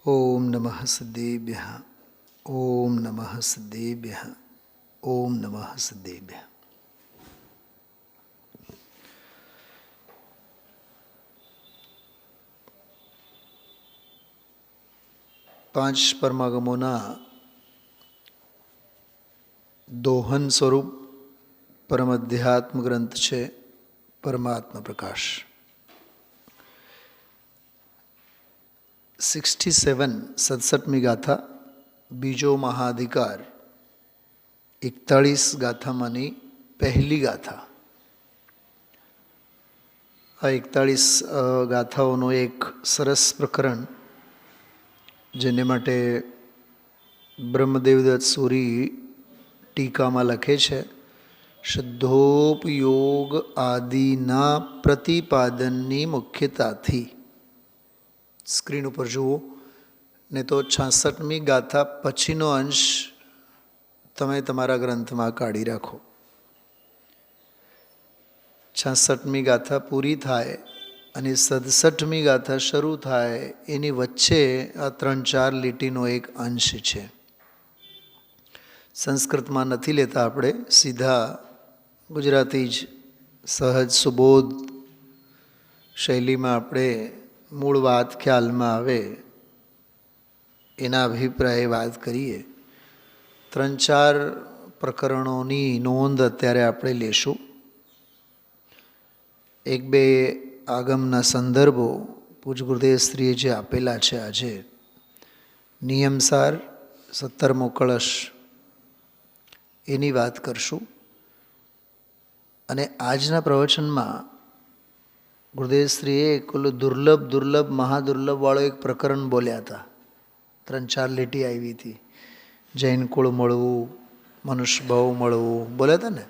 ઓમ નમઃ સિદ્ધેભ્યઃ. ઓમ નમઃ સિદ્ધેભ્યઃ. ઓમ નમઃ સિદ્ધેભ્યઃ. પાંચ પરમાગમોના દોહન સ્વરૂપ પરમ અધ્યાત્મ ગ્રંથ છે પરમાત્મા પ્રકાશ. 67 67મી ગાથા, બીજો મહાઅધિકાર, 41 ગાથામાંની પહેલી ગાથા. આ 41 ગાથાઓનું એક સરસ પ્રકરણ, જેને માટે બ્રહ્મદેવદત્ત સૂરી ટીકામાં લખે છે, શુદ્ધોપયોગ આદિના પ્રતિપાદનની મુખ્યતાથી. સ્ક્રીન ઉપર જુઓ ને તો 66મી ગાથા પછીનો અંશ તમે તમારા ગ્રંથમાં કાઢી રાખો. 66મી ગાથા પૂરી થાય અને 67મી ગાથા શરૂ થાય એની વચ્ચે આ 3-4 લીટીનો એક અંશ છે. સંસ્કૃતમાં નથી લેતા આપણે, સીધા ગુજરાતી જ સહજ સુબોધ શૈલીમાં આપણે મૂળ વાત ખ્યાલમાં આવે એના અભિપ્રાયે વાત કરીએ. 3-4 પ્રકરણોની નોંધ અત્યારે આપણે લેશું. 1-2 આગમના સંદર્ભો પૂજ ગુરુદેવશ્રીએ જે આપેલા છે આજે, નિયમસાર 17મો કળશ, એની વાત કરશું. અને આજના પ્રવચનમાં ગુરુદેવશ્રીએ પેલું દુર્લભ મહાદુર્લભવાળો એક પ્રકરણ બોલ્યા હતા. 3-4 લીટી આવી હતી. જૈન કુળ મળવું, મનુષ્ય ભાવ મળવું બોલ્યા હતા ને.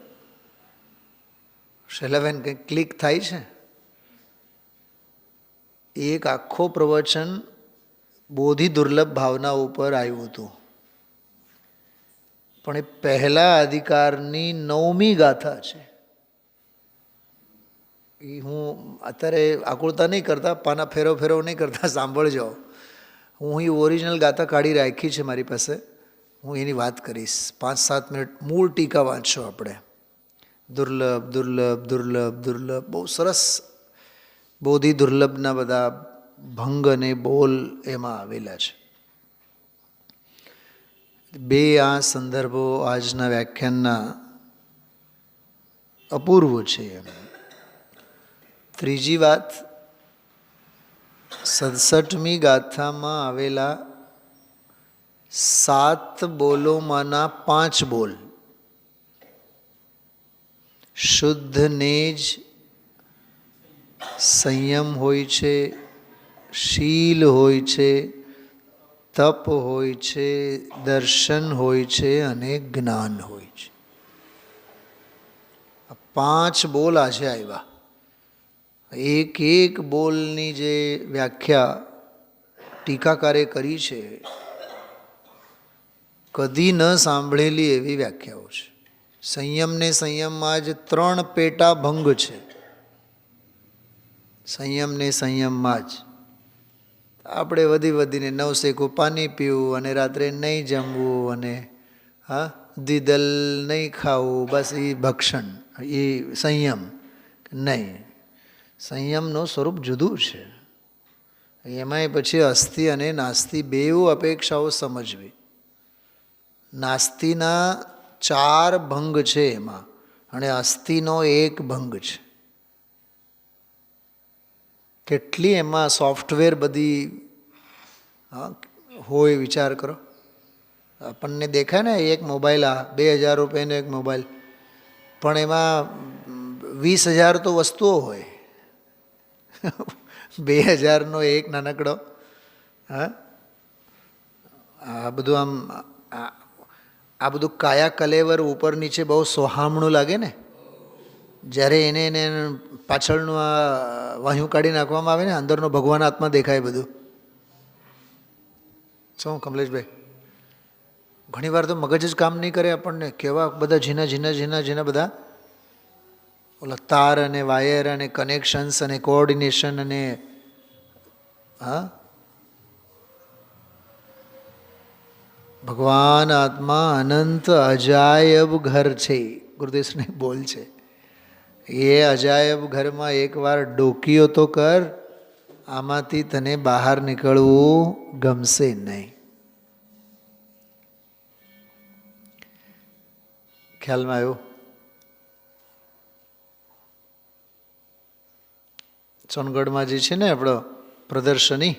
શૈલાબેન કંઈક ક્લિક થાય છે. એક આખો પ્રવચન બોધિ દુર્લભ ભાવના ઉપર આવ્યું હતું. પણ એ પહેલા અધિકારની 9મી ગાથા છે. એ હું અત્યારે આકુળતા નહીં કરતા, પાના ફેરવ નહીં કરતા, સાંભળજો. હું એ ઓરિજિનલ ગાથા કાઢી રાખી છે મારી પાસે, હું એની વાત કરીશ. 5-7 મિનિટ મૂળ ટીકા વાંચશો આપણે. દુર્લભ દુર્લભ દુર્લભ દુર્લભ, બહુ સરસ બોધિ દુર્લભના બધા ભંગ અને બોલ એમાં આવેલા છે. 2 આ સંદર્ભો આજના વ્યાખ્યાનના અપૂર્વ છે. ત્રીજી વાત, 67મી ગાથામાં આવેલા 7 બોલોમાંના 5 બોલ શુદ્ધને જ સંયમ હોય છે, શીલ હોય છે, તપ હોય છે, દર્શન હોય છે અને જ્ઞાન હોય છે. આ 5 બોલ આજે આવ્યા. એક બોલની જે વ્યાખ્યા ટીકાકારે કરી છે, કદી ન સાંભળેલી એવી વ્યાખ્યાઓ છે. સંયમને સંયમમાં જ 3 પેટા ભંગ છે. સંયમને સંયમમાં જ આપણે વધીને 9 શેકું પાણી પીવું અને રાત્રે નહીં જમવું અને દ્વિદલ નહીં ખાવું, બસ એ ભક્ષણ, એ સંયમ નહીં. સંયમનું સ્વરૂપ જુદું છે. એમાંય પછી અસ્થિ અને નાસ્તિ બેઉ અપેક્ષાઓ સમજવી. નાસ્તિના 4 ભંગ છે એમાં, અને અસ્થિનો 1 ભંગ છે. કેટલી એમાં સોફ્ટવેર બધી હોય, વિચાર કરો. આપણને દેખાય ને એક મોબાઈલ, આ 2000 રૂપિયાનો એક મોબાઈલ, પણ એમાં 20,000 તો વસ્તુઓ હોય. 2000નો એક નાનકડો, આ બધું આ બધું કાયા કલેવર ઉપર નીચે બહુ સોહામણું લાગે ને. જ્યારે એને પાછળનું આ વાહ્યું કાઢી નાખવામાં આવે ને, અંદરનો ભગવાન આત્મા દેખાય બધું. શું કમલેશભાઈ, ઘણીવાર તો મગજ જ કામ નહીં કરે આપણને. કેવા બધા ઝીણા બધા ઓલા તાર અને વાયર અને કનેક્શન્સ અને કોઓર્ડિનેશન અને ભગવાન આત્મા અનંત અજાયબ ઘર છે. ગુરુદેવને બોલ છે, એ અજાયબ ઘરમાં એકવાર ડોકીઓ તો કર, આમાંથી તને બહાર નીકળવું ગમશે નહીં. ખ્યાલમાં આવ્યું? સોનગઢમાં જે છે ને આપણો પ્રદર્શની,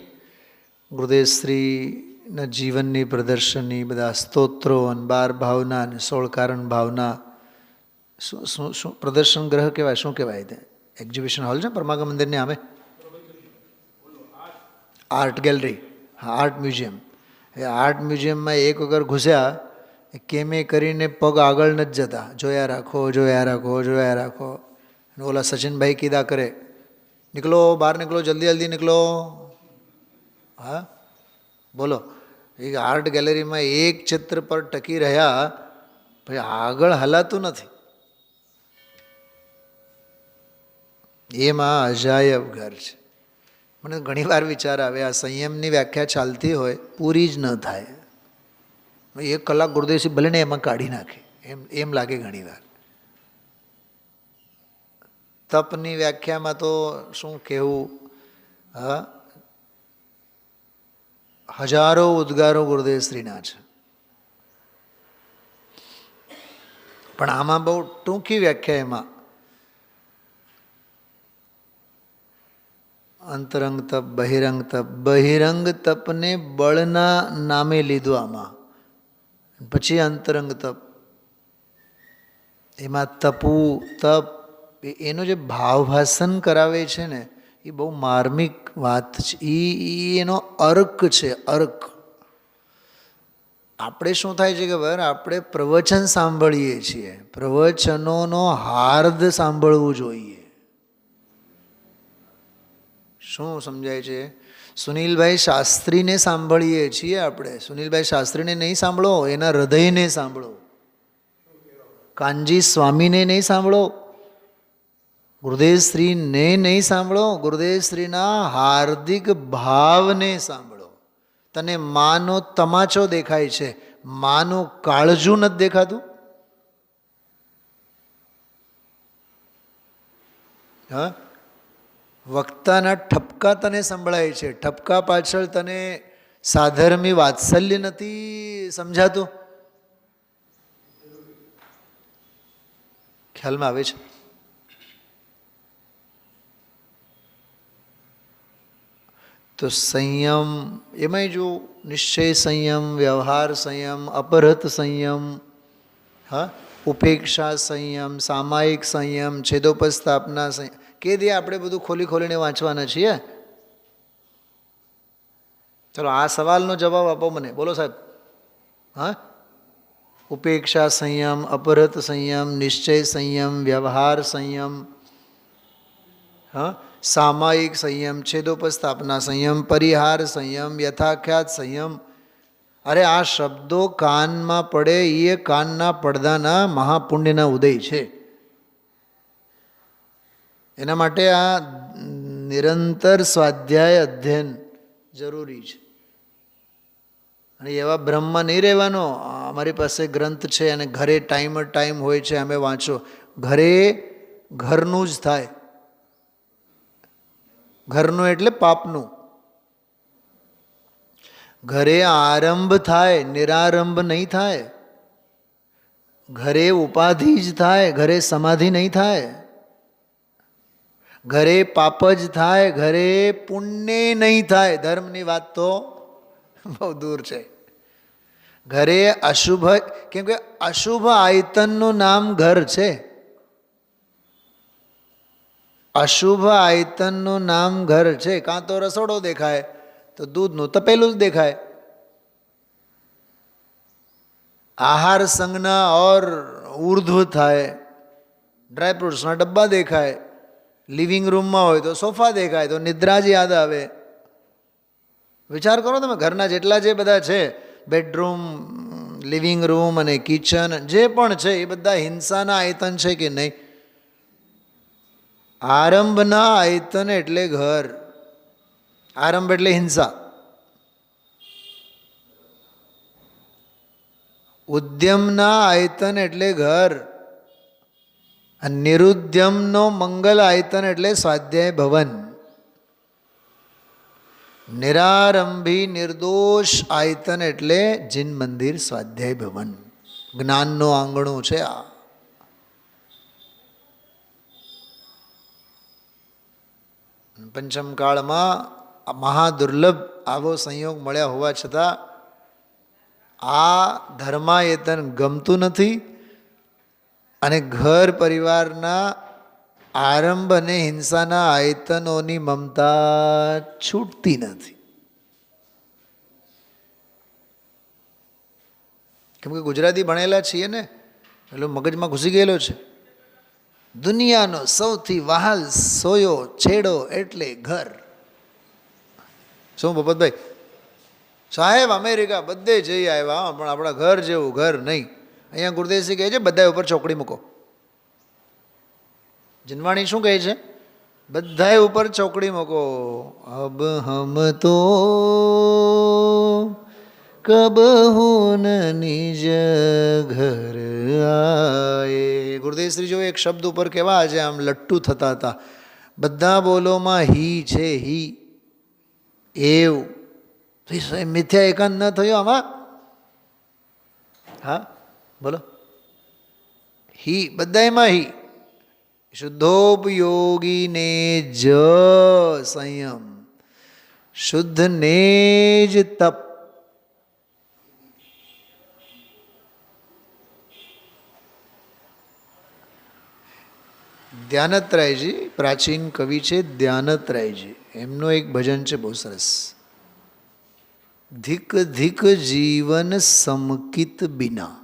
ગુરુદેવશ્રીના જીવનની પ્રદર્શની, બધા સ્તોત્રો અને 12 ભાવના અને 16 કારણ ભાવના, શું શું શું પ્રદર્શન ગ્રહ કહેવાય, શું કહેવાય? તે એક્ઝિબિશન હોલ છે પરમાગમ મંદિરની આમે, આર્ટ ગેલેરી, હા આર્ટ મ્યુઝિયમ. એ આર્ટ મ્યુઝિયમમાં એક વખત ઘૂસ્યા, કેમે કરીને પગ આગળ નથી જતા, જોયા રાખો જોયા રાખો જોયા રાખો. અને ઓલા સચિનભાઈ કીધા કરે, નીકળો બહાર નીકળો, જલ્દી જલ્દી નીકળો. હા બોલો, એ આર્ટ ગેલેરીમાં એક ચિત્ર પર ટકી રહ્યા, પછી આગળ હલાતું નથી. એમાં અજાયબ ઘર છે. મને ઘણી વાર વિચાર આવે, આ સંયમની વ્યાખ્યા ચાલતી હોય, પૂરી જ ન થાય. 1 કલાક ગુરુદેવસિંહ ભલે ને એમાં કાઢી નાખે એમ લાગે ઘણી વાર. તપની વ્યાખ્યામાં તો શું કહેવું, હા હજારો ઉદ્ગારો ગુરુદેવશ્રીના છે, પણ આમાં બહુ ટૂંકી વ્યાખ્યા. એમાં અંતરંગ તપ, બહિરંગ તપ, બહિરંગ તપને બળના નામે લીધું આમાં, પછી અંતરંગ તપ. એમાં તપવું, તપ, એનો જે ભાવભાષણ કરાવે છે ને, એ બહુ માર્મિક વાત છે. એનો અર્ક છે, અર્ક. આપણે શું થાય છે કે ખબર, આપણે પ્રવચન સાંભળીએ છીએ, પ્રવચનોનો હાર્દ સાંભળવું જોઈએ. શું સમજાય છે? સુનિલભાઈ શાસ્ત્રીને સાંભળીએ છીએ આપણે, સુનિલભાઈ શાસ્ત્રીને નહીં સાંભળો, એના હૃદયને સાંભળો. કાનજી સ્વામીને નહીં સાંભળો, ગુરુદેવશ્રીને નહીં સાંભળો, ગુરુદેવશ્રીના હાર્દિક ભાવને સાંભળો. તને માનો તમાચો દેખાય છે, માનું કાળજું નથી દેખાતું? હા, વક્તાના ઠપકા તને સંભળાય છે, ઠપકા પાછળ તને સાધર્મી વાત્સલ્ય નથી સમજાતું? ખ્યાલમાં આવે છે? તો સંયમ, એમાંય જો નિશ્ચય સંયમ, વ્યવહાર સંયમ, અપરત સંયમ, હા ઉપેક્ષા સંયમ, સામાયિક સંયમ, છેદોપસ્થાપના સંયમ, કે દે આપણે બધું ખોલી ખોલીને વાંચવાના છીએ. ચલો આ સવાલનો જવાબ આપો મને, બોલો સાહેબ. હા, ઉપેક્ષા સંયમ, અપરત સંયમ, નિશ્ચય સંયમ, વ્યવહાર સંયમ, હા સામાયિક સંયમ, છેદોપસ્થાપના સંયમ, પરિહાર સંયમ, યથાખ્યાત સંયમ. અરે આ શબ્દો કાનમાં પડે એ કાનના પડદાના મહાપુણ્યના ઉદય છે. એના માટે આ નિરંતર સ્વાધ્યાય અધ્યયન જરૂરી છે. અને એવા બ્રહ્મમાં નહીં રહેવાનો, અમારી પાસે ગ્રંથ છે અને ઘરે ટાઈમ હોય છે, અમે વાંચો. ઘરે ઘરનું જ થાય. ઘરનું એટલે પાપનું. ઘરે આરંભ થાય, નિરારંભ નહીં થાય. ઘરે ઉપાધિ જ થાય, ઘરે સમાધિ નહીં થાય. ઘરે પાપ જ થાય, ઘરે પુણ્ય નહીં થાય. ધર્મની વાત તો બહુ દૂર છે. ઘરે અશુભ, કેમ કે અશુભ આયતનનું નામ ઘર છે. અશુભ આયતનનું નામ ઘર છે. કાં તો રસોડો દેખાય તો દૂધનું તપેલું જ દેખાય. આહાર સંજ્ઞા ઓર ઉર્ધ્વ થાય, ડ્રાયફ્રૂટ્સના ડબ્બા દેખાય. લિવિંગ રૂમમાં હોય તો સોફા દેખાય તો નિદ્રા જ યાદ આવે. વિચાર કરો તમે, ઘરના જેટલા જે બધા છે, બેડરૂમ, લિવિંગ રૂમ અને કિચન જે પણ છે, એ બધા હિંસાના આયતન છે કે નહીં? આરંભના આયતન એટલે ઘર. આરંભ એટલે હિંસા. ઉદ્યમના આયતન એટલે ઘર, અને નિરુદ્યમનો મંગલ આયતન એટલે સ્વાધ્યાય ભવન. નિરારંભી નિર્દોષ આયતન એટલે જીન મંદિર સ્વાધ્યાય ભવન. જ્ઞાનનો આંગણું છે આ. પંચમ કાળમાં મહાદુર્લભ આવો સંયોગ મળ્યા હોવા છતાં આ ધર્માયતન ગમતું નથી, અને ઘર પરિવારના આરંભ અને હિંસાના આયતનોની મમતા છૂટતી નથી. કેમ કે ગુજરાતી ભણેલા છીએ ને, એટલે મગજમાં ઘૂસી ગયેલો છે. દુનિયાનો સૌથી વહાલ સોયો છેડો એટલે ઘર. શું ભૂપતભાઈ? સાહેબ અમેરિકા બધે જઈ આવ્યા, પણ આપણા ઘર જેવું ઘર નહીં. અહીંયા ગુરુદેવસિંહ કહે છે બધા ઉપર ચોકડી મૂકો. જનવાણી શું કહે છે? બધા ઉપર ચોકડી મૂકો. અબ હમ તો કબ હું નિજ ઘર આયે. ગુરુદેવશ્રી જો એક શબ્દ ઉપર કેવા આજે આમ લટ્ટુ થતા હતા. બધા બોલોમાં હી છે, હી એવું મિથ્યા એકાંત ન થયો આમાં? હા બોલો. હી બધામાં હી. શુદ્ધોપયોગીને જ સંયમ, શુદ્ધને જ તપ. ધ્યાનત્રાયજી પ્રાચીન કવિ છે, ધ્યાનત્રાયજી. એમનું એક ભજન છે બહુ સરસ. ધિક ધિક જીવન સમકિત બિના.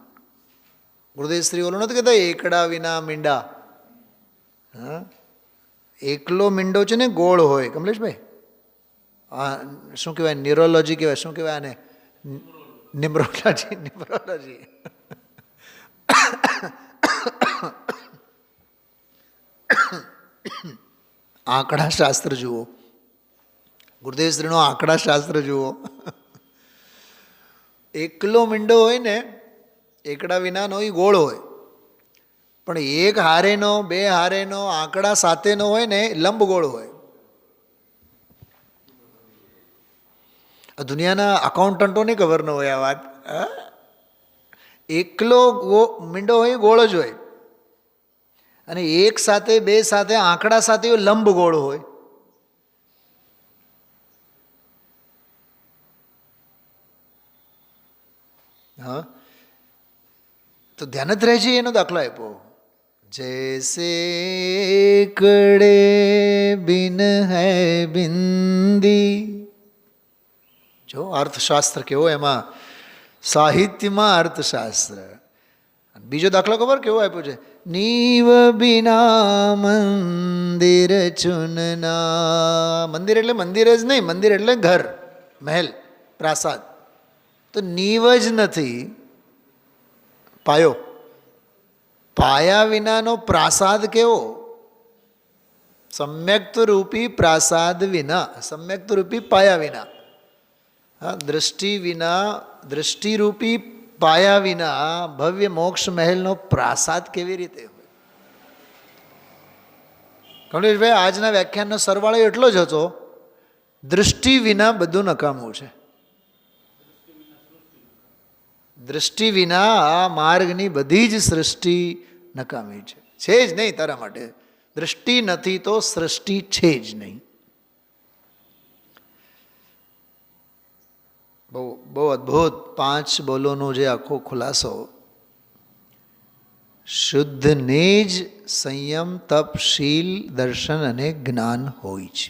ગુરુદેવશ્રી ઓલું નથી કહેતા એકડા વિના મીંડા. હા, એકલો મીંડો છે ને ગોળ હોય. કમલેશભાઈ આ શું કહેવાય? ન્યુરોલોજી કહેવાય. શું કહેવાય આને? ન્યુમરોલોજી. ન્યુમરોલોજી. આંકડા શાસ્ત્ર જુઓ, ગુરુદેવશ્રીનો આંકડા શાસ્ત્ર જુઓ. એકલો મીંડો હોય ને, એકડા વિનાનો એ ગોળ હોય, પણ એક હારેનો, બે હારેનો, આંકડા સાથેનો હોય ને લંબગોળ હોય. દુનિયાના અકાઉન્ટન્ટોને ખબર ન હોય આ વાત. એકલો મીંડો હોય ગોળ જ હોય, અને એક સાથે, બે સાથે, આંકડા સાથે લંબ ગોળ હોય. હા, તો ધ્યાન જ રહે છે. એનો દાખલો આપ્યો. જૈસે કડે બિન હૈ બિંદી. જો અર્થશાસ્ત્ર કેવો, એમાં સાહિત્યમાં અર્થશાસ્ત્ર. બીજો દાખલો ખબર કેવો આપ્યો છે? નીવ બિના મંદિર ચુનના. મંદિર એટલે મંદિર જ નહીં, મંદિર એટલે ઘર, મહેલ, પ્રાસાદ. તો નીવ જ નથી, પાયો. પાયા વિનાનો પ્રાસાદ કેવો? સમ્યક્ત રૂપી પ્રાસાદ વિના, સમ્યક્ત રૂપી પાયા વિના. હા, દ્રષ્ટિ વિના, દ્રષ્ટિરૂપી પાયા વિના ભવ્ય મોક્ષ મહેલનો પ્રાસાદ કેવી રીતે હોય? કમલેશભાઈ આજના વ્યાખ્યાનનો સરવાળો એટલો જ હતો, દૃષ્ટિ વિના બધું નકામું છે. દૃષ્ટિ વિના આ માર્ગની બધી જ સૃષ્ટિ નકામી છે જ નહીં તારા માટે. દૃષ્ટિ નથી તો સૃષ્ટિ છે જ નહીં. બહુ બહુ અદ્ભુત 5 બોલોનો જે આખો ખુલાસો. શુદ્ધને જ સંયમ, તપ, શીલ, દર્શન અને જ્ઞાન હોય છે.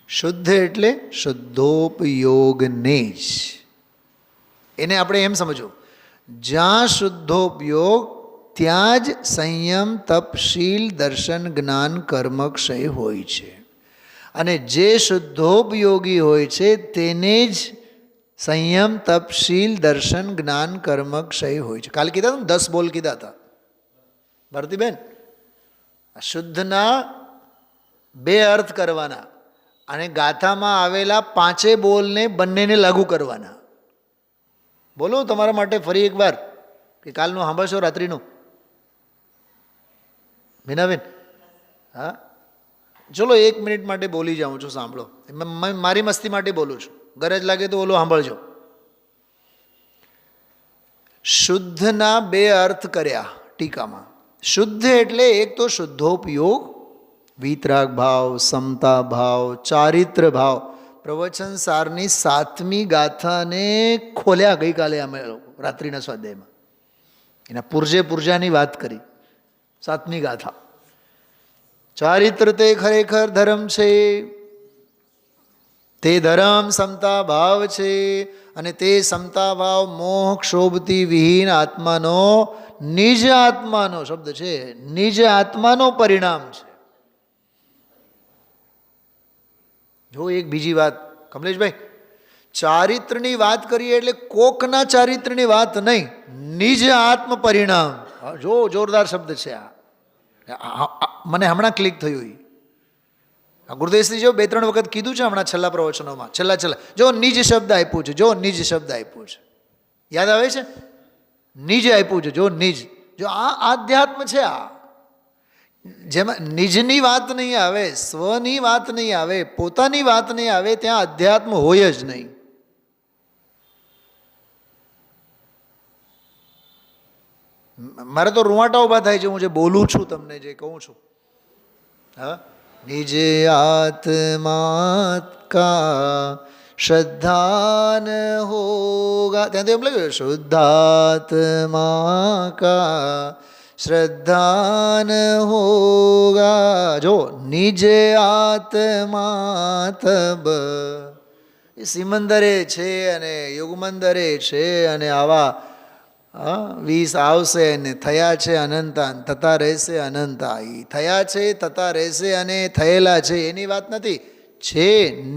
શુદ્ધ એટલે શુદ્ધોપયોગને જ. એને આપણે એમ સમજવું, જ્યાં શુદ્ધોપયોગ ત્યાં જ સંયમ, તપ, શીલ, દર્શન, જ્ઞાન, કર્મ, ક્ષય હોય છે. અને જે શુદ્ધોપયોગી હોય છે તેને જ સંયમ, તપ, શીલ, દર્શન, જ્ઞાન, કર્મ, ક્ષય હોય છે. કાલે કીધા હતા 10 બોલ કીધા હતા ભારતીબેન. શુદ્ધના 2 અર્થ કરવાના, અને ગાથામાં આવેલા 5 બોલને બંનેને લાગુ કરવાના. બોલો તમારા માટે ફરી એકવાર, કે કાલનું સાંભળશો રાત્રિનું? મીનાબેન, હા ચલો 1 મિનિટ માટે બોલી જાઉં છું, સાંભળો. મારી મસ્તી માટે બોલું છું, ગરજ લાગે તો ઓલો સાંભળજો. શુદ્ધના 2 અર્થ કર્યા ટીકામાં. શુદ્ધ એટલે એક તો શુદ્ધોપયોગ, વિતરાગ ભાવ, સમતા ભાવ, ચારિત્ર ભાવ. પ્રવચન સારની 7મી ગાથાને ખોલ્યા ગઈકાલે અમે રાત્રિના સ્વાધ્યાયમાં. એના પુરજાની વાત કરી. 7મી ગાથા. ચારિત્ર તે ખરેખર ધર્મ છે, તે ધર્મ સમતા ભાવ છે, અને તે સમતા ભાવ મોહ ક્ષોભથી વિહીન આત્માનો, નિજ આત્માનો શબ્દ છે, નિજ આત્માનો પરિણામ છે. જો એક બીજી વાત કમલેશભાઈ, ચારિત્રની વાત કરીએ એટલે કોકના ચારિત્રની વાત નહીં, નિજ આત્મ પરિણામ. જો જોરદાર શબ્દ છે આ, મને હમણાં ક્લિક થયું. ગુરુદેવશ્રી જો 2-3 વખત કીધું છે હમણાં છેલ્લા પ્રવચનોમાં, છેલ્લા જો નિજ શબ્દ આપ્યું છે, જો નિજ શબ્દ આપ્યું છે, યાદ આવે છે? નિજ આપ્યું છે, જો નિજ. જો આ આધ્યાત્મ છે, આ જેમાં નિજની વાત નહીં આવે, સ્વની વાત નહીં આવે, પોતાની વાત નહીં આવે, ત્યાં અધ્યાત્મ હોય જ નહીં. મારે તો રૂવાટા ઊભા થાય છે હું જે બોલું છું, તમને જે કહું છું. હા, નિજ આત્મા કા શ્રદ્ધા ન હોગા, ત્યાં તો એમ લખ્યું શુદ્ધાત્મા કા શ્રદ્ધા ન હોગા. જો નિજ આત્મા તબ, એ સિમંદરે છે અને યુગમંદરે છે, અને આવા 20 આવશે અને થયા છે અનંતા, થતા રહેશે અનંતા. એ થયા છે, થતા રહેશે અને થયેલા છે એની વાત નથી, છે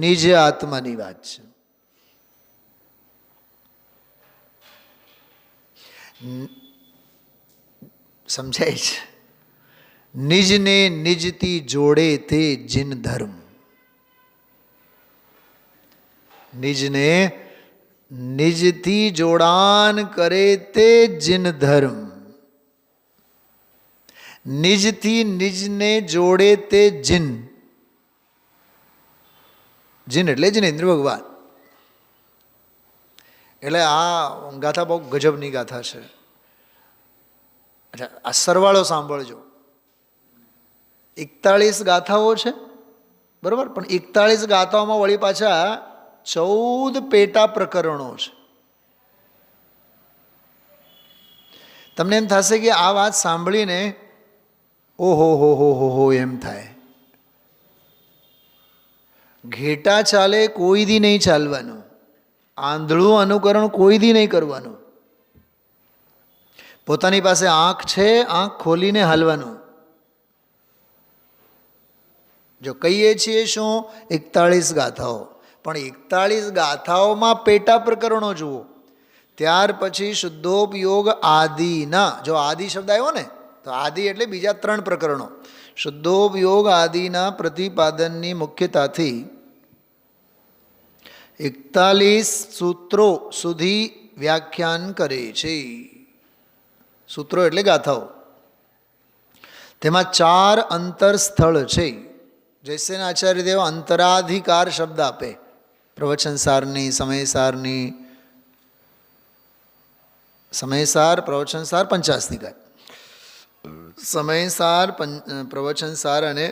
નિજ આત્માની વાત છે. સમજાય છે? નિજને નિજથી જોડે તે જીન ધર્મ. નિજને નિજથી જોડાણ કરે તે જીન ધર્મ. નિજથી નિજને જોડે તે જીન. જીન એટલે જિનેન્દ્ર ભગવાન. એટલે આ ગાથા બહુ ગજબની ગાથા છે. અચ્છા, આ સરવાળો સાંભળજો. 41 ગાથાઓ છે, બરાબર, પણ 41 ગાથાઓમાં વળી પાછા 14 પેટા પ્રકરણો છે. તમને એમ થશે કે આ વાત સાંભળીને ઓહો હો હો હો હો એમ થાય. ઘેટા ચાલે કોઈ દી નહીં ચાલવાનું, આંધળું અનુકરણ કોઈ દી નહીં કરવાનું. પોતાની પાસે આંખ છે, આંખ ખોલીને હાલવાનું. જો કહીએ છીએ શું 41 ગાથાઓ, પણ 41 ગાથાઓમાં પેટા પ્રકરણો જુઓ. ત્યાર પછી શુદ્ધોપયોગ આદિના, જો આદિ શબ્દ આવ્યો ને, તો આદિ એટલે બીજા 3 પ્રકરણો. શુદ્ધોપયોગ આદિના પ્રતિપાદનની મુખ્યતાથી 41 સૂત્રો સુધી વ્યાખ્યાન કરે છે. સૂત્રો એટલે ગાથાઓ. તેમાં 4 અંતર સ્થળ છે. જયસેન આચાર્યદેવ અંતરાધિકાર શબ્દ આપે પ્રવચનસારની, સમયસારની. સમયસાર, પ્રવચનસાર, પંચાસ્તિકાય. સમયસાર, પ્રવચનસાર અને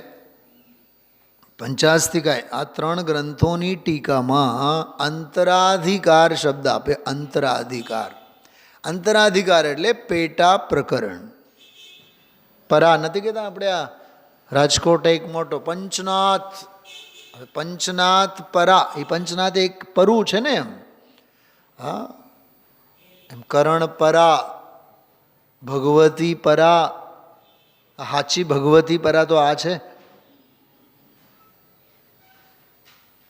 પંચાસ્તિકાય આ 3 ગ્રંથોની ટીકામાં અંતરાધિકાર શબ્દ આપે. અંતરાધિકાર. અંતરાધિકાર એટલે પેટા પ્રકરણ. પરા નથી કહેતા આપણે, આ રાજકોટ એક મોટો પંચનાથ, પંચનાથ પરા, એ પંચનાથ એક પરું છે ને એમ. હા, એમ કરણ પરા, ભગવતી પરા. હાચી ભગવતી પરા તો આ છે.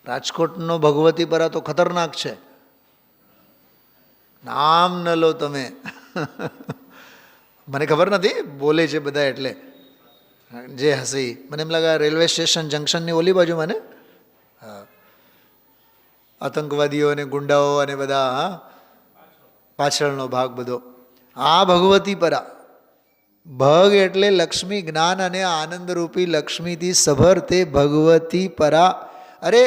રાજકોટનો ભગવતી પરા તો ખતરનાક છે, નામ ન લો તમે. મને ખબર નથી, બોલે છે બધા એટલે જે હસી. મને એમ લાગે રેલવે સ્ટેશન જંકશનની ઓલી બાજુ મને આતંકવાદીઓ અને ગુંડાઓ અને બધા, હા પાછળનો ભાગ બધો. આ ભગવતી પરા. ભગ એટલે લક્ષ્મી, જ્ઞાન અને આનંદરૂપી લક્ષ્મીથી સભર તે ભગવતી પરા. અરે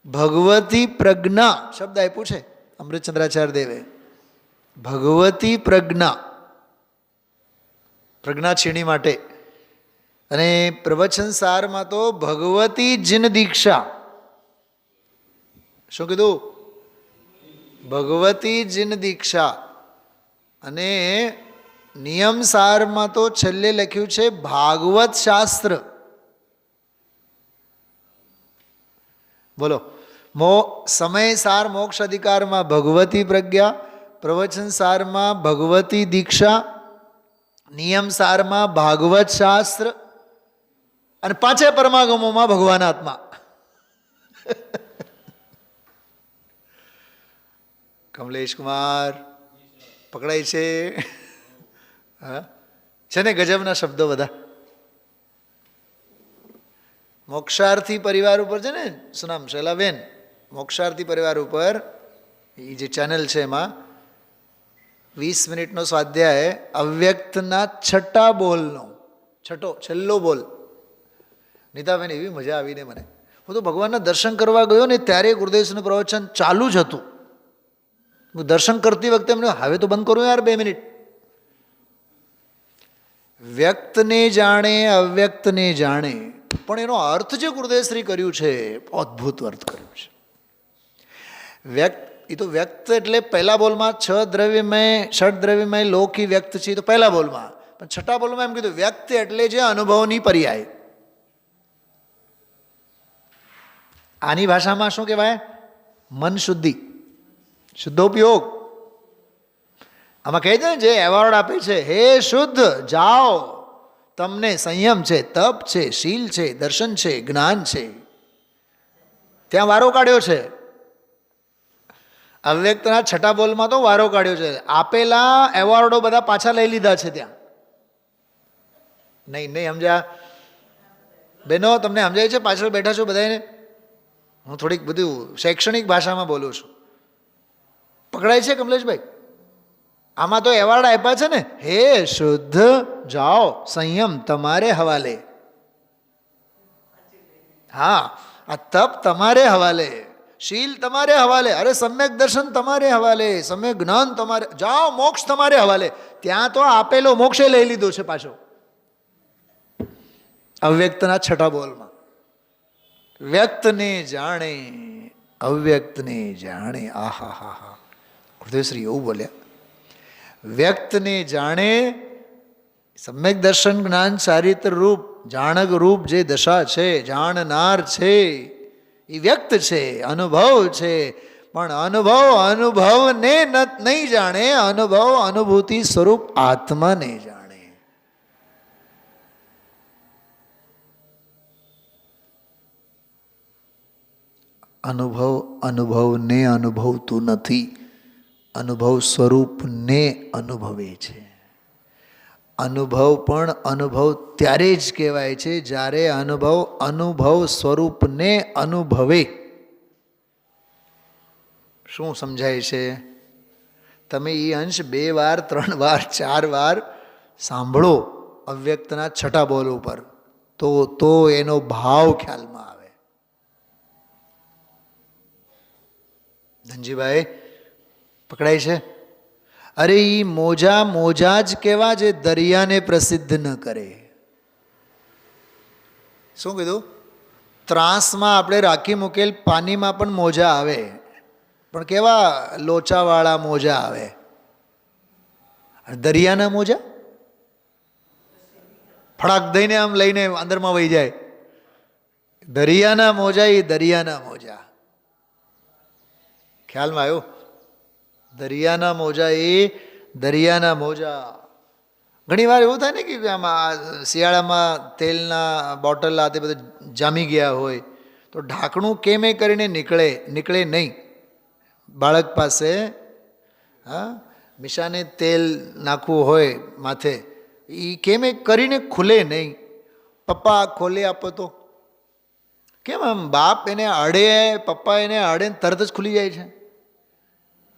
ભગવતી પ્રજ્ઞા શબ્દ આપ્યું છે અમૃતચંદ્રાચાર્ય દેવે. ભગવતી પ્રજ્ઞા, પ્રજ્ઞા છીણી માટે. અને પ્રવચન સારમાં તો ભગવતી જીન દીક્ષા. શું કીધું? ભગવતી જીન દીક્ષા. અને નિયમ સારમાં તો છેલ્લે લખ્યું છે ભાગવત શાસ્ત્ર. બોલો, સમય સાર મોક્ષ અધિકારમાં ભગવતી પ્રજ્ઞા, પ્રવચન સારમાં ભગવતી દીક્ષા, નિયમ સારમાં ભાગવત શાસ્ત્ર, અને પાંચે પરમાગમોમાં ભગવાન આત્મા. કમલેશ કુમાર પકડાય છે? હા, છે ને ગજબના શબ્દો બધા. મોક્ષાર્થી પરિવાર ઉપર છે ને, શું નામ? શૈલાબેન. મોક્ષાર્થી પરિવાર ઉપર એ જે ચેનલ છે એમાં 20 મિનિટનો સ્વાધ્યાય અવ્યક્તના છઠ્ઠા બોલનો, છેલ્લો બોલ. નીતાબેન, એવી મજા આવીને મને. હું તો ભગવાનના દર્શન કરવા ગયો ને ત્યારે ગુરુદેવનું પ્રવચન ચાલુ જ હતું. દર્શન કરતી વખતે એમને હવે તો બંધ કરું યાર 2 મિનિટ. વ્યક્તને જાણે અવ્યક્તને જાણે, પણ એનો અર્થ જે ગુરુદેવશ્રી કર્યું છે અદ્ભુત અર્થ કર્યું છે. વ્યક્ત, એ તો વ્યક્ત એટલે પહેલા બોલમાં ષડ દ્રવ્યમય લોકી વ્યક્ત છે, એ તો પહેલા બોલમાં. પણ છઠ્ઠા બોલમાં એમ કીધું વ્યક્ત એટલે જે અનુભવની પર્યાય. આની ભાષામાં શું કહેવાય? મન શુદ્ધિ, શુદ્ધોપયોગ. આમાં કહે છે ને, જે એવોર્ડ આપે છે, હે શુદ્ધ જાઓ, તમને સંયમ છે, તપ છે, શીલ છે, દર્શન છે, જ્ઞાન છે. ત્યાં વારો કાઢ્યો છે. અવ્યક્તના છઠ્ઠા બોલમાં તો વારો કાઢ્યો છે. આપેલા એવોર્ડો બધા પાછા લઈ લીધા છે ત્યાં. નહીં સમજ્યા બેનો? તમને સમજાય છે? પાછળ બેઠા છો બધાને? હું થોડીક બધું શૈક્ષણિક ભાષામાં બોલું છું. પકડાય છે કમલેશભાઈ? આમાં તો એવોર્ડ આપ્યા છે ને, હે શુદ્ધ જાઓ, સંયમ તમારે હવાલે. હા, આ તપ તમારે હવાલે, શીલ તમારે હવાલે, અરે સમ્યક દર્શન તમારે હવાલે, સમ્યક જ્ઞાન તમારે, જાઓ મોક્ષ તમારે હવાલે. ત્યાં તો આપેલો મોક્ષે લઈ લીધો છે પાછો અવ્યક્તના છઠ્ઠા બોલમાં. વ્યક્તને જાણે અવ્યક્તને જાણે. આહા હા હા, ગુરુદેવશ્રી એવું બોલ્યા. વ્યક્તને જાણે, સમ્યક દર્શન જ્ઞાન ચારિત્ર રૂપ જાણક રૂપ જે દશા છે, જાણનાર છે એ વ્યક્ત છે, અનુભવ છે. પણ અનુભવને નહીં જાણે, અનુભવ અનુભૂતિ સ્વરૂપ આત્માને જાણે. અનુભવને અનુભવતું નથી, અનુભવ સ્વરૂપને અનુભવે છે. અનુભવ પણ અનુભવ ત્યારે જ કહેવાય છે જ્યારે અનુભવ સ્વરૂપને અનુભવે. શું સમજાય છે? તમે એ અંશ 2 વાર 3 વાર 4 વાર સાંભળો અવ્યક્તના છઠ્ઠા બોલ ઉપર, તો એનો ભાવ ખ્યાલમાં આવે. ધનજીભાઈ પકડાય છે? અરે એ મોજા જ કેવા જે દરિયાને પ્રસિદ્ધ ન કરે. શું કીધું? ત્રાસમાં આપણે રાખી મૂકેલ પાણીમાં પણ મોજા આવે, પણ કેવા લોચાવાળા મોજા આવે. દરિયાના મોજા ફડાક દઈને આમ લઈને અંદરમાં વહી જાય. દરિયાના મોજા એ દરિયાના મોજા. ખ્યાલમાં આવ્યો? દરિયાના મોજા એ દરિયાના મોજા. ઘણી વાર એવું થાય ને કે આમાં શિયાળામાં તેલના બોટલ આ તે બધું જામી ગયા હોય તો ઢાંકણું કેમે કરીને નીકળે નહીં. બાળક પાસે મિશાને તેલ નાખવું હોય માથે, એ કેમે કરીને ખુલે નહીં. પપ્પા ખોલી આપો તો કેમ? આમ બાપ એને અડે, પપ્પા એને અડે તરત જ ખુલી જાય છે.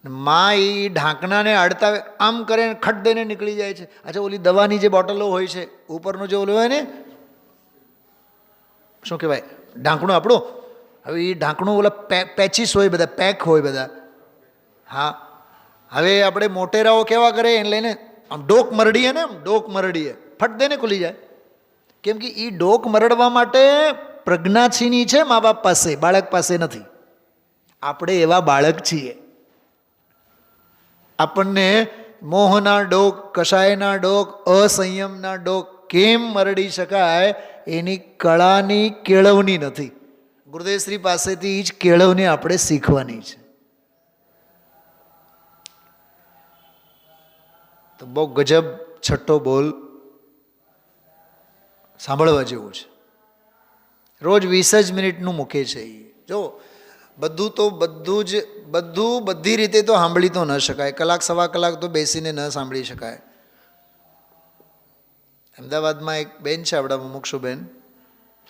માં એ ઢાંકણાને અડતા આમ કરે ખટ દઈને નીકળી જાય છે. અચ્છા, ઓલી દવાની જે બોટલો હોય છે ઉપરનું જે ઓલું હોય ને, શું કહેવાય, ઢાંકણું આપણું, હવે એ ઢાંકણું ઓલા પેચીસ હોય બધા, પેક હોય બધા. હા, હવે આપણે મોટેરાઓ કેવા કરે એને લઈને આમ ડોક મરડીએ ને, આમ ડોક મરડીએ, ફટ દઈને ખુલી જાય. કેમ કે એ ડોક મરડવા માટે પ્રજ્ઞા છીની છે મા બાપ પાસે, બાળક પાસે નથી. આપણે એવા બાળક છીએ. આપણને મોહના ડોક, કષાયના ડોક, અસંયમના ડોક કેમ મરડી શકાય એની કળાની કેળવણી નથી. ગુરુદેવશ્રી પાસેથી એ જ કેળવણી આપણે શીખવાની છે. તો બહુ ગજબ છઠ્ઠો બોલ સાંભળવા જેવું છે. રોજ 20 જ મિનિટનું મૂકે છે એ. જો બધું તો બધી રીતે તો સાંભળી તો ન શકાય, કલાક સવા કલાક તો બેસીને ન સાંભળી શકાય. અમદાવાદમાં એક બેન છે આપણા મુમુક્ષુબેન,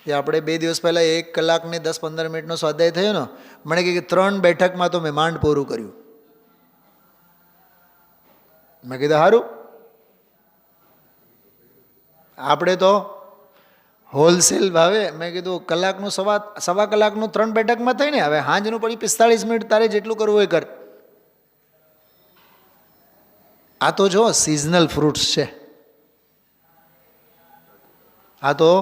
એ આપણે 2 દિવસ પહેલાં 1 કલાક ને 10-15 મિનિટનો સ્વાધ્યાય થયો ને, મને કહે કે 3 બેઠકમાં તો મેં માંડ પૂરું કર્યું. મેં કીધું સારું, આપણે તો હોલસેલ ભાવે. મેં કીધું કલાકનું સવા કલાકનું 3 બેઠકમાં થઈ ને, હવે સાંજનું પડી 45 મિનિટ, તારે જેટલું કરવું એ કર. આ તો જો સિઝનલ ફ્રૂટ્સ છે, આ તો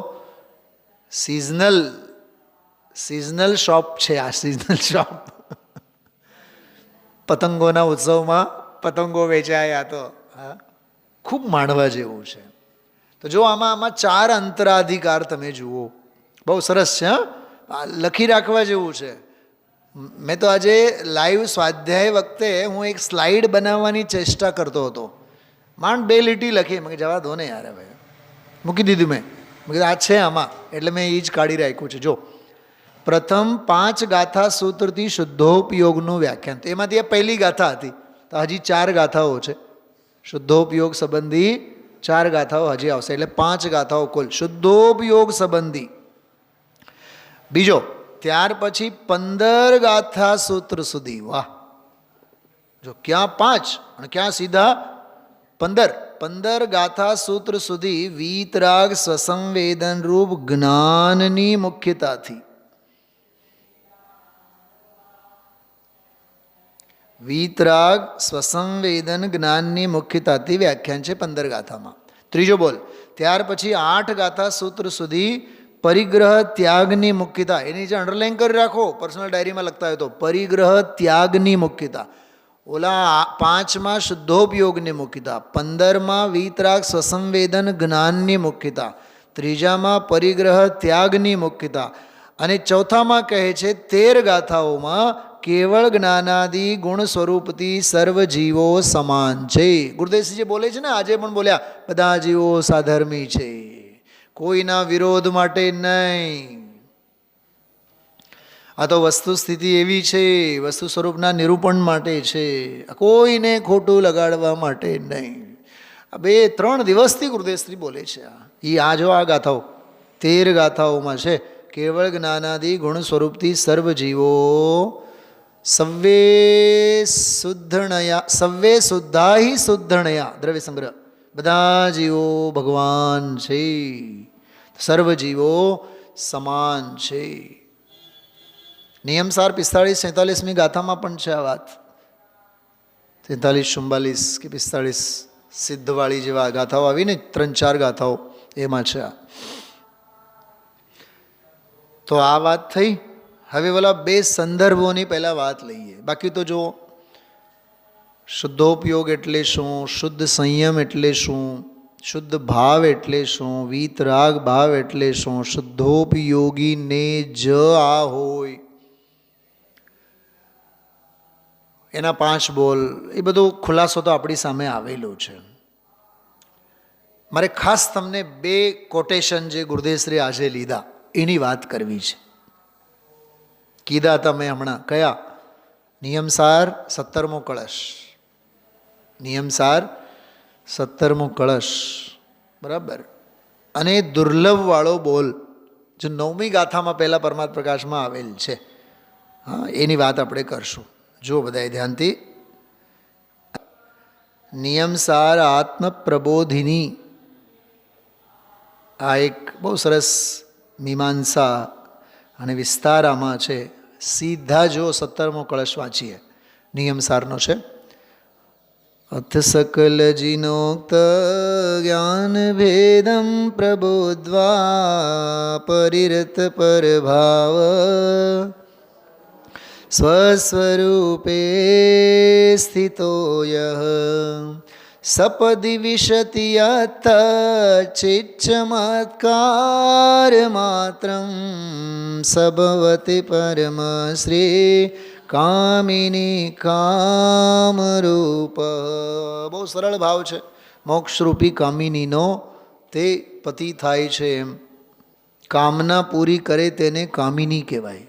સિઝનલ શોપ છે. આ સિઝનલ શોપ, પતંગોના ઉત્સવમાં પતંગો વેચાય. આ તો હા, ખૂબ માણવા જેવું છે. તો જો આમાં 4 અંતરાધિકાર તમે જુઓ, બહુ સરસ છે. હા, લખી રાખવા જેવું છે. મેં તો આજે લાઈવ સ્વાધ્યાય વખતે હું એક સ્લાઇડ બનાવવાની ચેષ્ટા કરતો હતો. માંડ 2 લીટી લખી, મેં જવા દો ને યાર, હવે મૂકી દીધું. મેં કીધું આ છે આમાં, એટલે મેં એ જ કાઢી રાખ્યું છે. જો પ્રથમ 5 ગાથા સૂત્રથી શુદ્ધોપયોગનું વ્યાખ્યાન, તો એમાંથી આ પહેલી ગાથા હતી. તો હજી 4 ગાથાઓ છે શુદ્ધોપયોગ સંબંધી, 4 ગાથાઓ હજી આવશે, એટલે 5 ગાથાઓ કુલ શુદ્ધોપયોગ સંબંધી. બીજો, ત્યાર પછી 15 ગાથા સૂત્ર સુધી. વાહ, જો ક્યાં 5 અને ક્યાં સીધા 15 ગાથા સૂત્ર સુધી વીતરાગ સ્વસંવેદન રૂપ જ્ઞાનની મુખ્યતાથી, વીતરાગ સ્વસંવેદન જ્ઞાનની મુખ્યતાથી વ્યાખ્યાન છે 15 ગાથામાં. ત્રીજો બોલ, ત્યાર પછી 8 ગાથા સૂત્ર સુધી પરિગ્રહ ત્યાગની મુખ્યતા. એની જે અંડરલાઈન કરી રાખો, પર્સનલ ડાયરીમાં લખતા હોય તો, પરિગ્રહ ત્યાગની મુખ્યતા. ઓલા 5માં શુદ્ધોપયોગની મુખ્યતા, 15માં વીતરાગ સ્વસંવેદન જ્ઞાનની મુખ્યતા, ત્રીજામાં પરિગ્રહ ત્યાગની મુખ્યતા, અને ચોથામાં કહે છે 13 ગાથાઓમાં કેવળ જ્ઞાનાદિ ગુણ સ્વરૂપથી સર્વ જીવો સમાન છે. ગુરુદેવજી જે બોલે છે ને, આજે પણ બોલ્યા, બધા જીવો સાધર્મી છે, કોઈના વિરોધ માટે નહીં. આ તો વસ્તુ સ્થિતિ એવી છે, વસ્તુ સ્વરૂપના નિરૂપણ માટે છે, કોઈને ખોટું લગાડવા માટે નહીં. આ 2-3 દિવસથી ગુરુદેવશ્રી બોલે છે. આ જો આ ગાથાઓ 13 ગાથાઓમાં છે, કેવળ જ્ઞાનાદિ ગુણ સ્વરૂપથી સર્વ જીવો સવ્વે શુદ્ધા હિ શુદ્ધણયા, દ્રવ્ય સંગ્રહ, બધા જીવો ભગવાન છે, સર્વ જીવો સમાન છે. નિયમસાર 45-46મી ગાથામાં પણ છે આ વાત. 43-44 કે 45 સિદ્ધવાળી જેવા ગાથાઓ આવીને 3-4 ગાથાઓ એમાં છે. તો આ વાત થઈ. હવે બોલા 2 સંદર્ભોની પહેલાં વાત લઈએ. બાકી તો જો શુદ્ધોપયોગ એટલે શું, શુદ્ધ સંયમ એટલે શું, શુદ્ધ ભાવ એટલે શું, વીતરાગ ભાવ એટલે શું, શુદ્ધોપયોગીને જ આ હોય, એના 5 બોલ, એ બધો ખુલાસો તો આપણી સામે આવેલો છે. મારે ખાસ તમને 2 કોટેશન જે ગુરુદેવશ્રી આજે લીધા એની વાત કરવી છે. કીધા તમે હમણાં કયા? નિયમસાર 17મો કળશ, નિયમસાર 17મો કળશ, બરાબર. અને દુર્લભવાળો બોલ જો 9મી ગાથામાં પહેલાં પરમાત્મ પ્રકાશમાં આવેલ છે. હા, એની વાત આપણે કરશું. જો બધાએ ધ્યાનથી નિયમસાર આત્મ પ્રબોધિની આ એક બહુ સરસ મીમાંસા અને વિસ્તાર આમાં છે. સીધા જો 17મો કળશ વાંચીએ, નિયમસારનો છે. અથ સકલ જીનોક્ત જ્ઞાન ભેદમ પ્રબોધ્વા પરિરત પરભાવ સ્વસ્વરૂપે સ્થિતો યહ સપદિ વિશતિ યત ચિચ્છમત્કાર માત્રમ સભવતિ પરમ શ્રી કામિની કામરૂપ. બહુ સરળ ભાવ છે. મોક્ષરૂપી કામિનીનો તે પતિ થાય છે. એમ કામના પૂરી કરે તેને કામિની કહેવાય.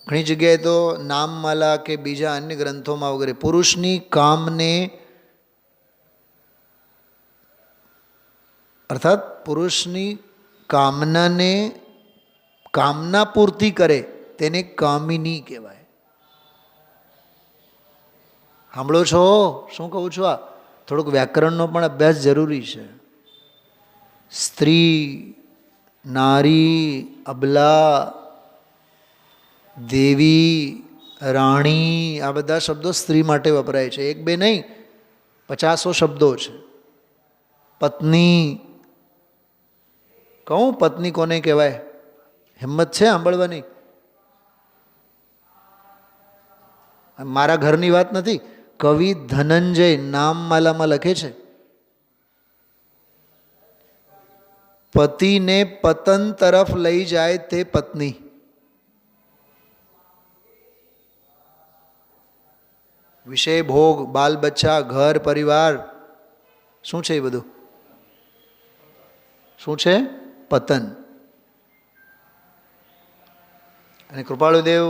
ઘણી જગ્યાએ તો નામમાલા કે બીજા અન્ય ગ્રંથોમાં વગેરે પુરુષની કામને અર્થાત પુરુષની કામનાને કામના પૂર્તિ કરે તેને કામિની કહેવાય. સાંભળો છો શું કહું છું? આ થોડુંક વ્યાકરણનો પણ અભ્યાસ જરૂરી છે. સ્ત્રી, નારી, અબલા, દેવી, રાણી, આ બધા શબ્દો સ્ત્રી માટે વપરાય છે. એક બે નહીં, 50 શબ્દો છે. પત્ની, કહું પત્ની કોને કહેવાય? હિંમત છે સાંભળવાની? મારા ઘરની વાત નથી. કવિ ધનંજય નામમાલામાં લખે છે, પતિને પતન તરફ લઈ જાય તે પત્ની. વિષય ભોગ, બાલ બચ્ચા, ઘર પરિવાર, શું છે એ બધું? શું છે? પતન. અને કૃપાળુદેવ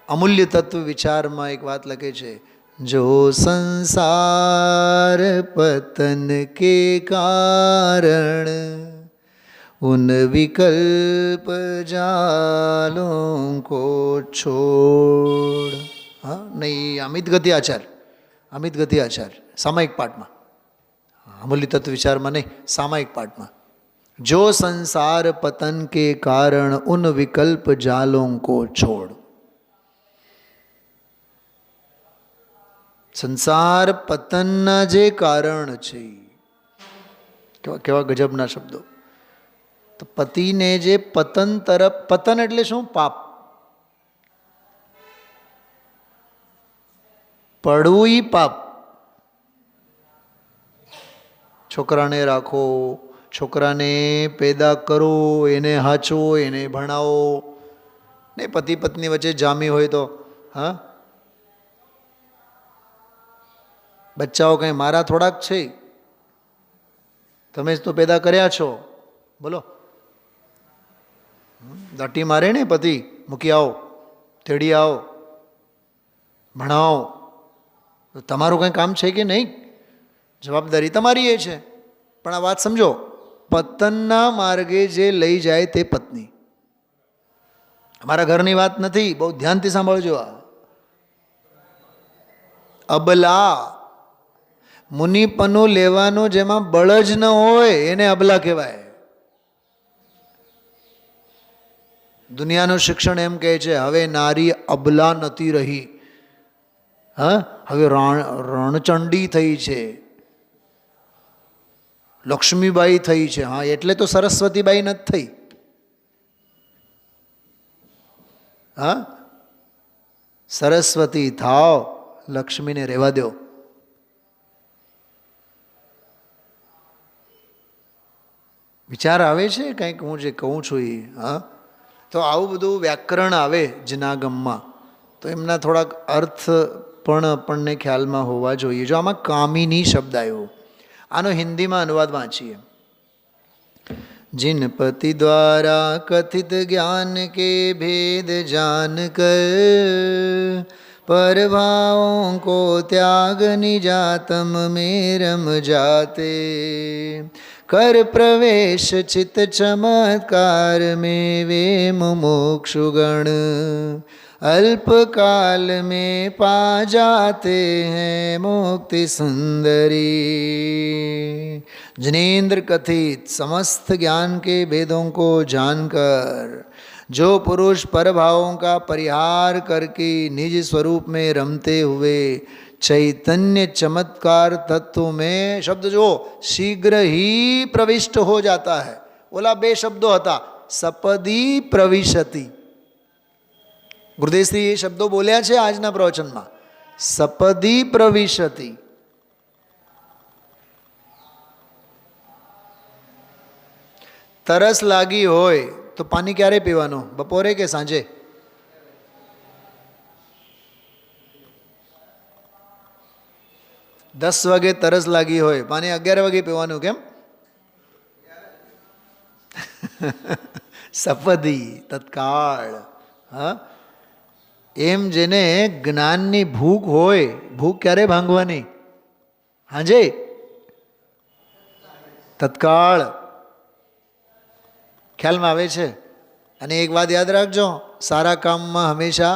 અમૂલ્ય તત્વ વિચારમાં એક વાત લખે છે, જો સંસાર પતન કે કારણ ઉન વિકલ્પ જાલોं को छोड़. હા નહીં, અમિત ગતિ આચાર્ય સામાયિક પાઠમાં, અમૂલ્ય તત્વ વિચારમાં નહીં, સામાયિક પાઠમાં. જો સંસાર પતન કે કારણ ઉન વિકલ્પ જાલોं को छोड़. સંસાર પતનના જે કારણ છે, કેવા ગજબના શબ્દો. તો પતિને જે પતન તરફ, પતન એટલે શું? પાપ. પડવું ઈ પાપ. છોકરાને રાખો, છોકરાને પેદા કરો, એને હાચવો, એને ભણાવો, ને પતિ પત્ની વચ્ચે જામી હોય તો હા, બચ્ચાઓ કંઈ મારા થોડાક છે, તમે જ તો પેદા કર્યા છો. બોલો, દાટી મારે ને પતિ, મૂકી આવો, તેડી આવો, ભણાવો, તો તમારું કંઈ કામ છે કે નહીં? જવાબદારી તમારી એ છે. પણ આ વાત સમજો, પતનના માર્ગે જે લઈ જાય તે પત્ની. અમારા ઘરની વાત નથી, બહુ ધ્યાનથી સાંભળજો. આ અબલા, મુનિપનું લેવાનું જેમાં બળ જ ન હોય એને અબલા કહેવાય. દુનિયાનું શિક્ષણ એમ કહે છે, હવે નારી અબલા નથી રહી, હા, હવે રણચંડી થઈ છે, લક્ષ્મીબાઈ થઈ છે. હા, એટલે તો સરસ્વતીબાઈ નથી થઈ. હા, સરસ્વતી થાવ, લક્ષ્મીને રહેવા દો. વિચાર આવે છે કંઈક હું જે કહું છું એ? હા, તો આવું બધું વ્યાકરણ આવે જનાગમમાં, તો એમના થોડાક અર્થ પણ આપણને ખ્યાલમાં હોવા જોઈએ. જો આમાં કામિની શબ્દ આવ્યો, આનો હિન્દીમાં અનુવાદ વાંચીએ. जिन पति द्वारा कथित ज्ञान के भेद जान कर पर भावों को त्याग निजातम में रम जाते कर प्रवेश चित चमत्कार में वे मुमुक्षुगण अल्पकाल में पा जाते हैं मुक्ति सुंदरी। जिनेन्द्र कथित समस्त ज्ञान के भेदों को जानकर जो पुरुष परभावों का परिहार करके निज स्वरूप में रमते हुए चैतन्य चमत्कार तत्व में, शब्द जो शीघ्र ही प्रविष्ट हो जाता है, बोला बे शब्दों हता सपदी प्रविशति। गुरुदेवश्री ये शब्दों बोल्या છે આજના પ્રવચનમાં, સપદી પ્રવિશતિ। તરસ લાગી હોય તો પાણી ક્યારે પીવાનું, બપોરે કે સાંજે? દસ વાગે તરસ લાગી હોય, પાણી 11 વાગે પીવાનું, કેમ? સપદી તત્કાળ। હા, એમ જેને જ્ઞાનની ભૂખ હોય, ભૂખ ક્યારે ભાંગવાની? હાજે, તત્કાળ। ખ્યાલમાં આવે છે? અને એક વાત યાદ રાખજો, સારા કામમાં હંમેશા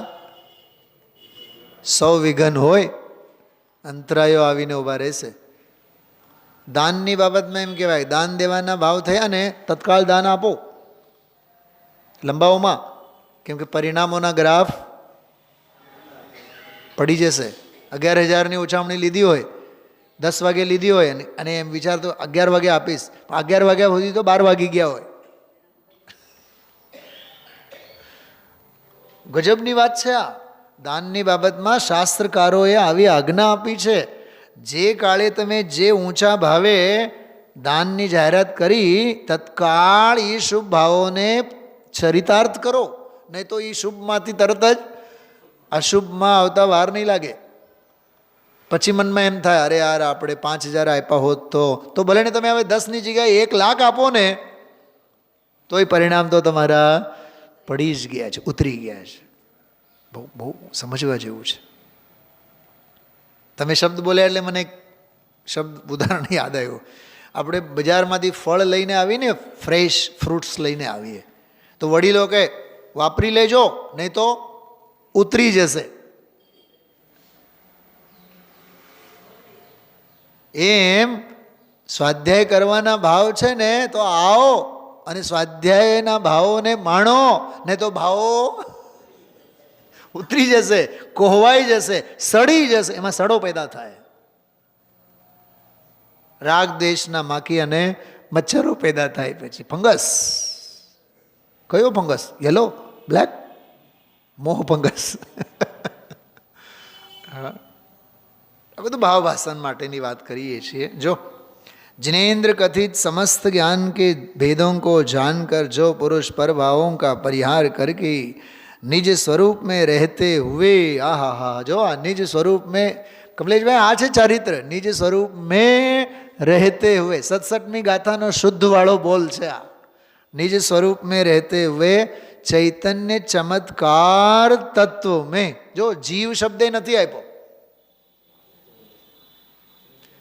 100 વિઘન હોય, અંતરાયો આવીને ઊભા રહેશે। દાનની બાબતમાં એમ કહેવાય, દાન દેવાના ભાવ થયા ને તત્કાળ દાન આપો, લંબાઓમાં, કેમ કે પરિણામોના ગ્રાફ પડી જશે। 11,000ની ઉછામણી લીધી હોય, 10 વાગે લીધી હોય અને એમ વિચારતો 11 વાગે આપીશ, 11 વાગ્યા સુધી તો 12 વાગી ગયા હોય। ગજબની વાત છે આ। દાનની બાબતમાં શાસ્ત્રકારોએ આવી આજ્ઞા આપી છે, જે કાળે તમે જે ઊંચા ભાવે દાનની જાહેરાત કરી, તત્કાળ એ શુભ ભાવોને ચરિતાર્થ કરો, નહીં તો એ શુભમાંથી તરત જ અશુભમાં આવતા વાર નહીં લાગે। પછી મનમાં એમ થાય, અરે યાર આપણે 5,000 આપ્યા હોત તો ભલે ને તમે હવે 10ની જગ્યાએ 1 લાખ આપો ને, તો એ પરિણામ તો તમારા પડી જ ગયા છે, ઉતરી ગયા છે। બહુ બહુ સમજવા જેવું છે। તમે શબ્દ બોલ્યા એટલે મને એક શબ્દ ઉદાહરણ યાદ આવ્યું। આપણે બજારમાંથી ફળ લઈને આવીને, ફ્રેશ ફ્રૂટ્સ લઈને આવીએ તો વડીલો કહે વાપરી લેજો, નહીં તો ઉતરી જશે। એમ સ્વાધ્યાય કરવાના ભાવ છે ને તો આવો અને સ્વાધ્યાયના ભાવોને માણો, નહીં તો ભાવો ઉતરી જશે, કોહવાઈ જશે, સડી જશે, એમાં સડો પેદા થાય। રાગ દેશના માખી અને મચ્છરો પેદા થાય, પછી ફંગસ। કયો ફંગસ? યલો, બ્લેક, મોહ ફંગસ। આ બધું ભાવ ભાષણ માટેની વાત કરીએ છીએ। જો जिनेन्द्र कथित समस्त ज्ञान के भेदों को जानकर जो पुरुष पर भावों का परिहार करके निज स्वरूप में रहते हुए, आहा हा, जो निज स्वरूप में, कमलेश भाई आ छे चरित्र, निज स्वरूप में रहते हुए, 67મી ગાથાનો શુદ્ધ વાળો બોલ છે આ। निज स्वरूप में रहते हुए चैतन्य चमत्कार तत्व में, जो जीव शब्द નથી આપ્યો,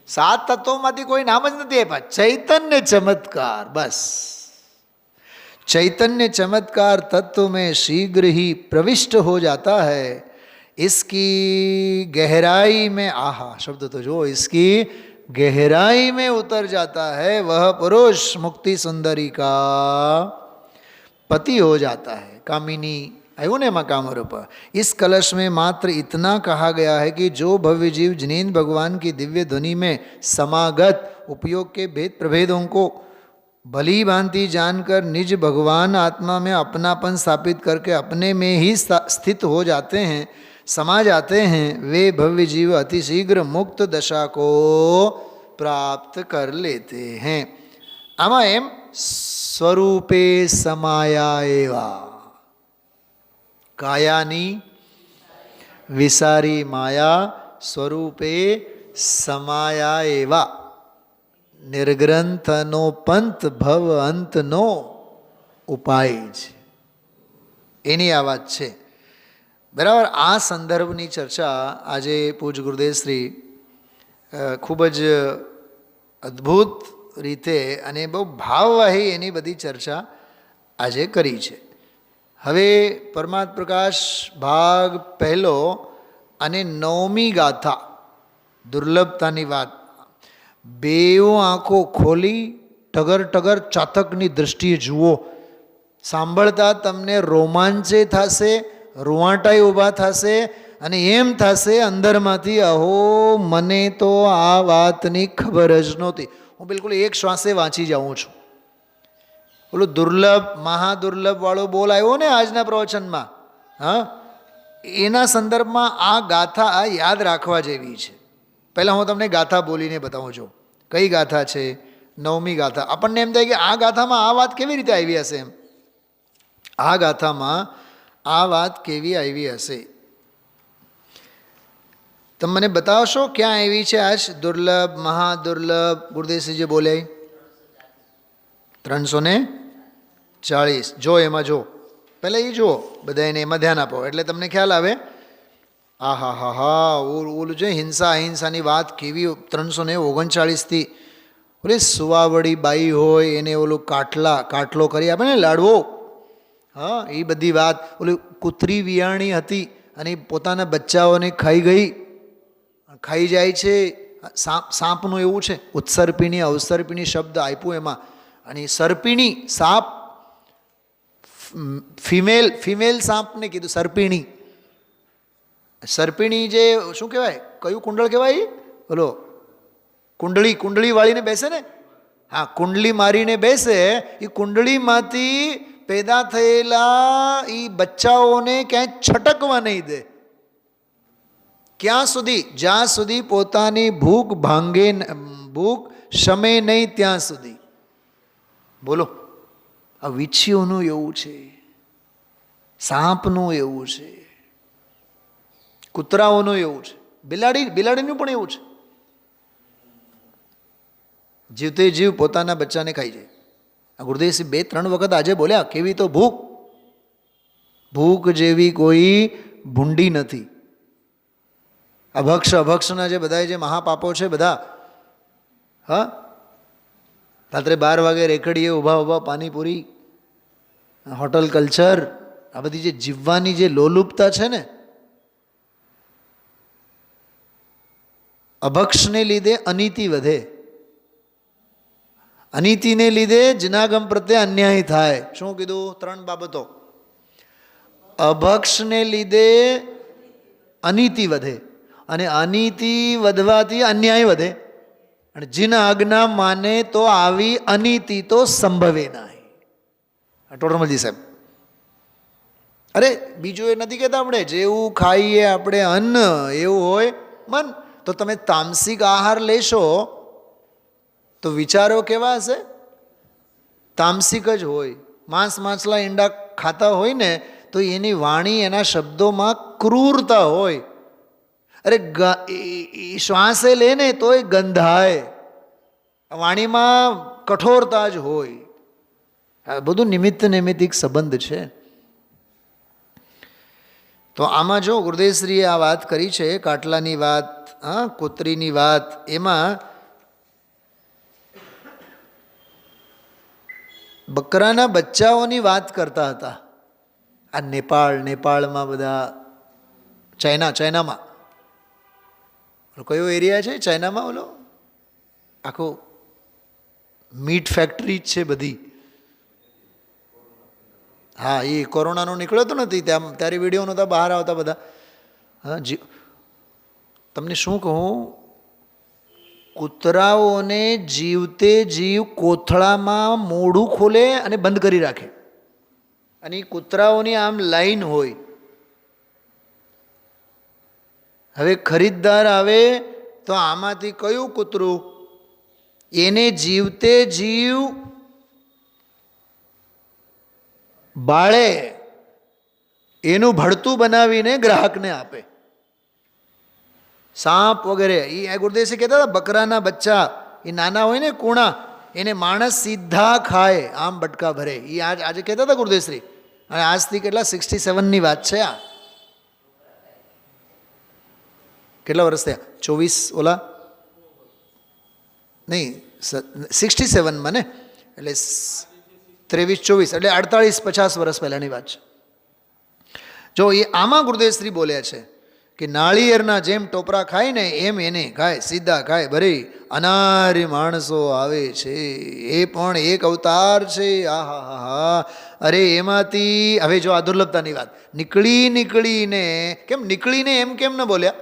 7 તત્વોમાંથી કોઈ નામ જ નથી આપ્યા, चैतन्य चमत्कार, बस चैतन्य चमत्कार तत्व में शीघ्र ही प्रविष्ट हो जाता है। इसकी गहराई में, आहा शब्द तो जो, इसकी गहराई में उतर जाता है वह पुरुष मुक्ति सुंदरी का पति हो जाता है। कामिनी आयु ने मकाम रूप। इस कलश में मात्र इतना कहा गया है कि जो भव्य जीव जिनेन्द्र भगवान की दिव्य ध्वनि में समागत उपयोग के भेद प्रभेदों को भली भांति जानकर निज भगवान आत्मा में अपनापन स्थापित करके अपने में ही स्थित हो जाते हैं, समा जाते हैं, वे भव्य जीव अति शीघ्र मुक्त दशा को प्राप्त कर लेते हैं। आमा एम स्वरूपे समाया एवा, कायानी विसारी माया स्वरूपे समाया एवा। निर्ग्रंथनो पंथ भव अंतनो उपाय છે, એની આ વાત છે। બરાબર, આ સંદર્ભની ચર્ચા આજે પૂજ ગુરુદેવ શ્રી ખૂબ જ અદ્ભુત રીતે અને બહુ ભાવવાહી એની બધી ચર્ચા આજે કરી છે. હવે પરમાર્થ પ્રકાશ ભાગ પહેલો અને 9મી ગાથા દુર્લભતાની વાત, બેઉ આંખો ખોલી ટગર ટગર ચાતકની દૃષ્ટિએ જુઓ. સાંભળતા તમને રોમાંચે થશે, રૂવાંટાઈ ઊભા થશે અને એમ થશે અંદરમાંથી, અહો મને તો આ વાતની ખબર જ નહોતી. હું બિલકુલ એક શ્વાસે વાંચી જાઉં છું. ઓલું દુર્લભ મહાદુર્લભ વાળો બોલ આવ્યો ને આજના પ્રવચનમાં, હા, એના સંદર્ભમાં આ ગાથા યાદ રાખવા જેવી છે. પહેલાં હું તમને ગાથા બોલીને બતાવું છું. કઈ ગાથા છે? 9મી ગાથા. આપણને એમ થાય કે આ ગાથામાં આ વાત કેવી રીતે આવી હશે, એમ આ ગાથામાં આ વાત કેવી આવી હશે? તમે મને બતાવશો ક્યાં આવી છે? આજ દુર્લભ મહાદુર્લભ ગુરુદેવસિંહજી બોલે 340. જો એમાં જો, પહેલાં એ જુઓ બધા, એને એમાં ધ્યાન આપો એટલે તમને ખ્યાલ આવે. આ હા હા હા, ઓલું છે હિંસા અહિંસાની વાત કેવી 339થી. ઓલી સુવાવડી બાઈ હોય એને ઓલું કાટલો કરી આપે ને, લાડવો, હા, એ બધી વાત. ઓલી કૂતરી વિયાણી હતી અને પોતાના બચ્ચાઓને ખાઈ જાય છે. સાપનું એવું છે, ઉત્સર્પિણી અવસર્પિણી શબ્દ આપ્યું એમાં. અને સર્પિણી સાપ, ફિમેલ સાપને કીધું સર્પિણી. સર્પિણી જે શું કહેવાય, કયું કુંડળ કહેવાય? બોલો, કુંડળી વાળીને બેસે ને, હા, કુંડલી મારીને બેસે. એ કુંડળીમાંથી પેદા થયેલા એ બચ્ચાઓને ક્યાંય છટકવા નહીં દે. ક્યાં સુધી? જ્યાં સુધી પોતાની ભૂખ શમે નહીં ત્યાં સુધી. બોલો, આ વીછીઓનું એવું છે, સાપનું એવું છે, કૂતરાઓનું એવું છે, બિલાડીનું પણ એવું છે. જીવતે જીવ પોતાના બચ્ચાને ખાઈ જાય. આ ગુરુદેવસિંહ 2-3 વખત આજે બોલ્યા, કેવી તો ભૂખ જેવી કોઈ ભૂંડી નથી. અભક્ષના જે બધા જે મહાપાપો છે બધા, હા, રાત્રે 12 વાગે રેકડીએ ઊભા પાણીપુરી, હોટલ કલ્ચર, આ બધી જે જીવવાની જે લોલુપતા છે ને, અભક્ષને લીધે અનીતિ વધે. અનીતિને લીધે જનાગમ પ્રત્યે અન્યાય થાય. શું કીધું? 3 બાબતો. અભક્ષને લીધે અનીતિ વધે અને અનીતિ વધવાથી અન્યાય વધે. અને જીન આજ્ઞા માને તો આવી અનીતિ તો સંભવે નહીં. ટોટરમલજી સાહેબ, અરે બીજું એ નથી કહેતા આપણે જેવું ખાઈએ આપણે અન્ન એવું હોય મન. તો તમે તામસિક આહાર લેશો તો વિચારો કેવા હશે? તામસિક જ હોય. માંસ માછલા ઈંડા ખાતા હોય ને તો એની વાણી, એના શબ્દોમાં ક્રૂરતા હોય. અરે શ્વાસે લે ને તોય ગંધાય, વાણીમાં કઠોરતા જ હોય. આ બધું નિમિત્તિક સંબંધ છે. તો આમાં જો ગુરુદેવશ્રીએ આ વાત કરી છે, કાટલાની વાત, હા, કૂતરીની વાત, એમાં બકરાના બચ્ચાઓની વાત કરતા હતા. આ નેપાળમાં બધા, ચાઇનામાં કયો એરિયા છે ચાઇનામાં? ઓલો આખો મીટ ફેક્ટરી જ છે બધી. હા, એ કોરોનાનો નીકળ્યો તો નથી ત્યારે વિડીયો નહોતા બહાર આવતા બધા. હા, તમને શું કહું, કૂતરાઓને જીવતે જીવ કોથળામાં મોઢું ખોલે અને બંધ કરી રાખે. અને એ કૂતરાઓની આમ લાઈન હોય. હવે ખરીદદાર આવે તો આમાંથી કયું કૂતરું એને જીવતે જીવ બાળે, એનું ભળતું બનાવીને ગ્રાહકને આપે. સાપ વગેરે એ ગુરુદેવસિંહ કહેતા હતા, બકરાના બચ્ચા એ નાના હોય ને કૂણા, એને માણસ સીધા ખાય, આમ બટકા ભરે. એ આજે કહેતા હતા ગુરુદેવશ્રી. અને આજથી કેટલા 67ની વાત છે આ. કેટલા વર્ષ થયા? 24 ઓલા નહીં 67માં ને, એટલે 23-24 એટલે 48-50 વર્ષ પહેલાંની વાત છે. જો એ આમાં ગુરુદેવશ્રી બોલ્યા છે કે નાળિયેરના જેમ ટોપરા ખાય ને એમ એને ખાય, સીધા ખાય. ભરે અનારી માણસો આવે છે, એ પણ એક અવતાર છે. આહા હા, અરે એમાંથી હવે જો આ દુર્લભતાની વાત, નીકળીને કેમ નીકળીને એમ કેમ ન બોલ્યા?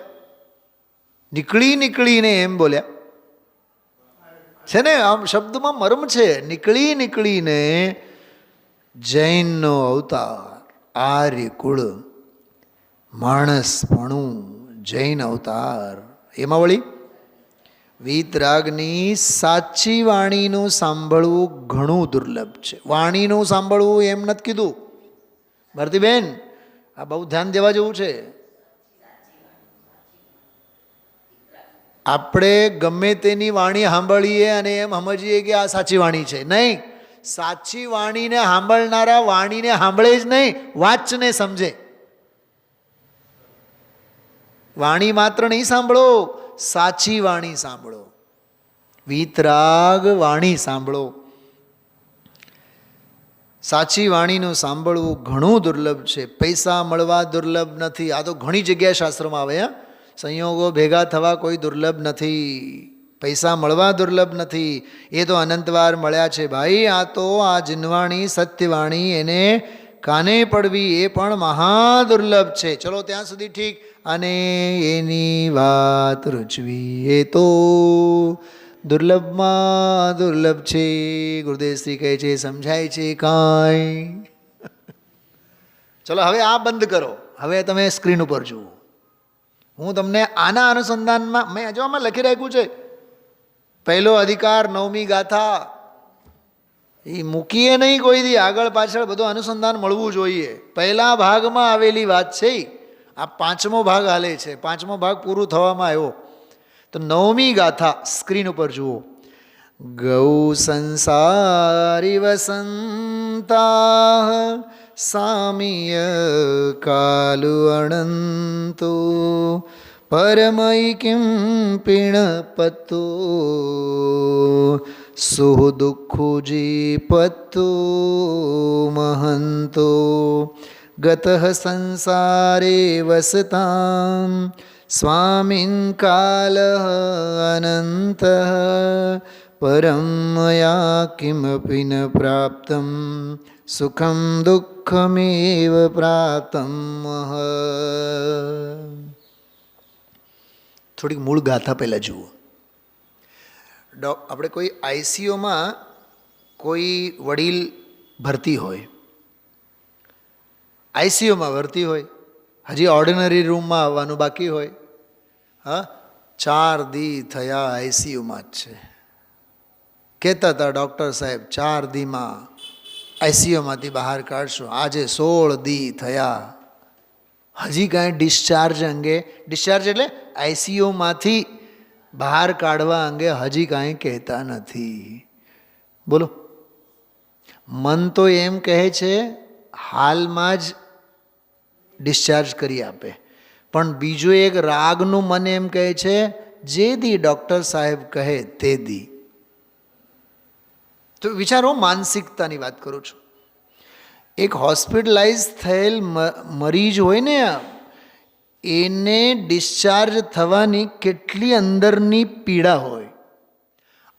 નીકળીને એમ બોલ્યા છે ને, આમ શબ્દમાં મર્મ છે. નીકળીને જૈનનો અવતાર, આર્ય કુળ, માણસપણું, જૈન અવતાર. એમાં વળી વીતરાગની સાચી વાણીનું સાંભળવું ઘણું દુર્લભ છે. વાણીનું સાંભળવું એમ નથી કીધું ભારતીબેન, આ બહુ ધ્યાન દેવા જેવું છે. આપણે ગમે તેની વાણી સાંભળીએ અને એમ સમજીએ કે આ સાચી વાણી છે. નહીં, સાચી વાણીને સાંભળનારા વાણીને સાંભળે જ નહીં, વાચને સમજે. વાણી માત્ર નહીં સાંભળો, સાચી વાણી સાંભળો, વીતરાગ વાણી સાંભળો. સાચી વાણીનું સાંભળવું ઘણું દુર્લભ છે. પૈસા મળવા દુર્લભ નથી. આ તો ઘણી જગ્યાએ શાસ્ત્રોમાં આવે. સંયોગો ભેગા થવા કોઈ દુર્લભ નથી, પૈસા મળવા દુર્લભ નથી. એ તો અનંતવાર મળ્યા છે ભાઈ. આ તો આ જિનવાણી સત્યવાણી એને કાને પડવી એ પણ મહા દુર્લભ છે. ચલો ત્યાં સુધી ઠીક. અને એની વાત રૂચવી એ તો દુર્લભમાં દુર્લભ છે. ગુરુદેવશ્રી કહે છે સમજાય છે કાંઈ? ચલો હવે આ બંધ કરો, હવે તમે સ્ક્રીન ઉપર જુઓ. હું તમને આના અનુસંધાનમાં મેં હજુ આમાં લખી રાખ્યું છે. પહેલો અધિકાર, 9મી ગાથા, એ મૂકીએ નહીં કોઈ દી. આગળ પાછળ બધું અનુસંધાન મળવું જોઈએ. પહેલા ભાગમાં આવેલી વાત છે. આ 5મો ભાગ હાલે છે, 5મો ભાગ પૂરું થવામાં આવ્યો. તો 9મી ગાથા સ્ક્રીન ઉપર જુઓ. ગૌ સંસારી વસંતા સામીય કાલુ અનંતો પરમૈકિમ પિણપતો સુદુઃખુજીપતો મહંતો ગતઃ સંસારે વસતામ સ્વામિન કાલઃ અનંતઃ પરમ મયા કિમપી ન પ્રાપ્તમ સુખમ દુઃખમેવ પ્રાપ્તમ. થોડીક મૂળ ગાથા પહેલાં જુઓ. આપણે કોઈ આઈસીયુમાં કોઈ વડીલ ભરતી હોય, આઈસીયુમાં ભરતી હોય, હજી ઓર્ડિનરી રૂમમાં આવવાનું બાકી હોય. હા, 4 દી થયા આઈસીયુમાં જ છે. કહેતા હતા ડૉક્ટર સાહેબ 4 દીમાં આઈસીયુમાંથી બહાર કાઢશો. આજે 16 દી થયા, હજી કાંઈ ડિસ્ચાર્જ અંગે, ડિસ્ચાર્જ એટલે આઈસીયુમાંથી બહાર કાઢવા અંગે હજી કાંઈ કહેતા નથી. બોલો, મન તો એમ કહે છે હાલમાં જ ડિસ્ચાર્જ કરી આપે, પણ બીજું એક રાગનું મન એમ કહે છે જે દી ડૉક્ટર સાહેબ કહે તે દી. તો વિચારો, માનસિકતાની વાત કરું છું. એક હોસ્પિટલાઇઝ થયેલ મરીજ હોય ને, એને ડિસ્ચાર્જ થવાની કેટલી અંદરની પીડા હોય.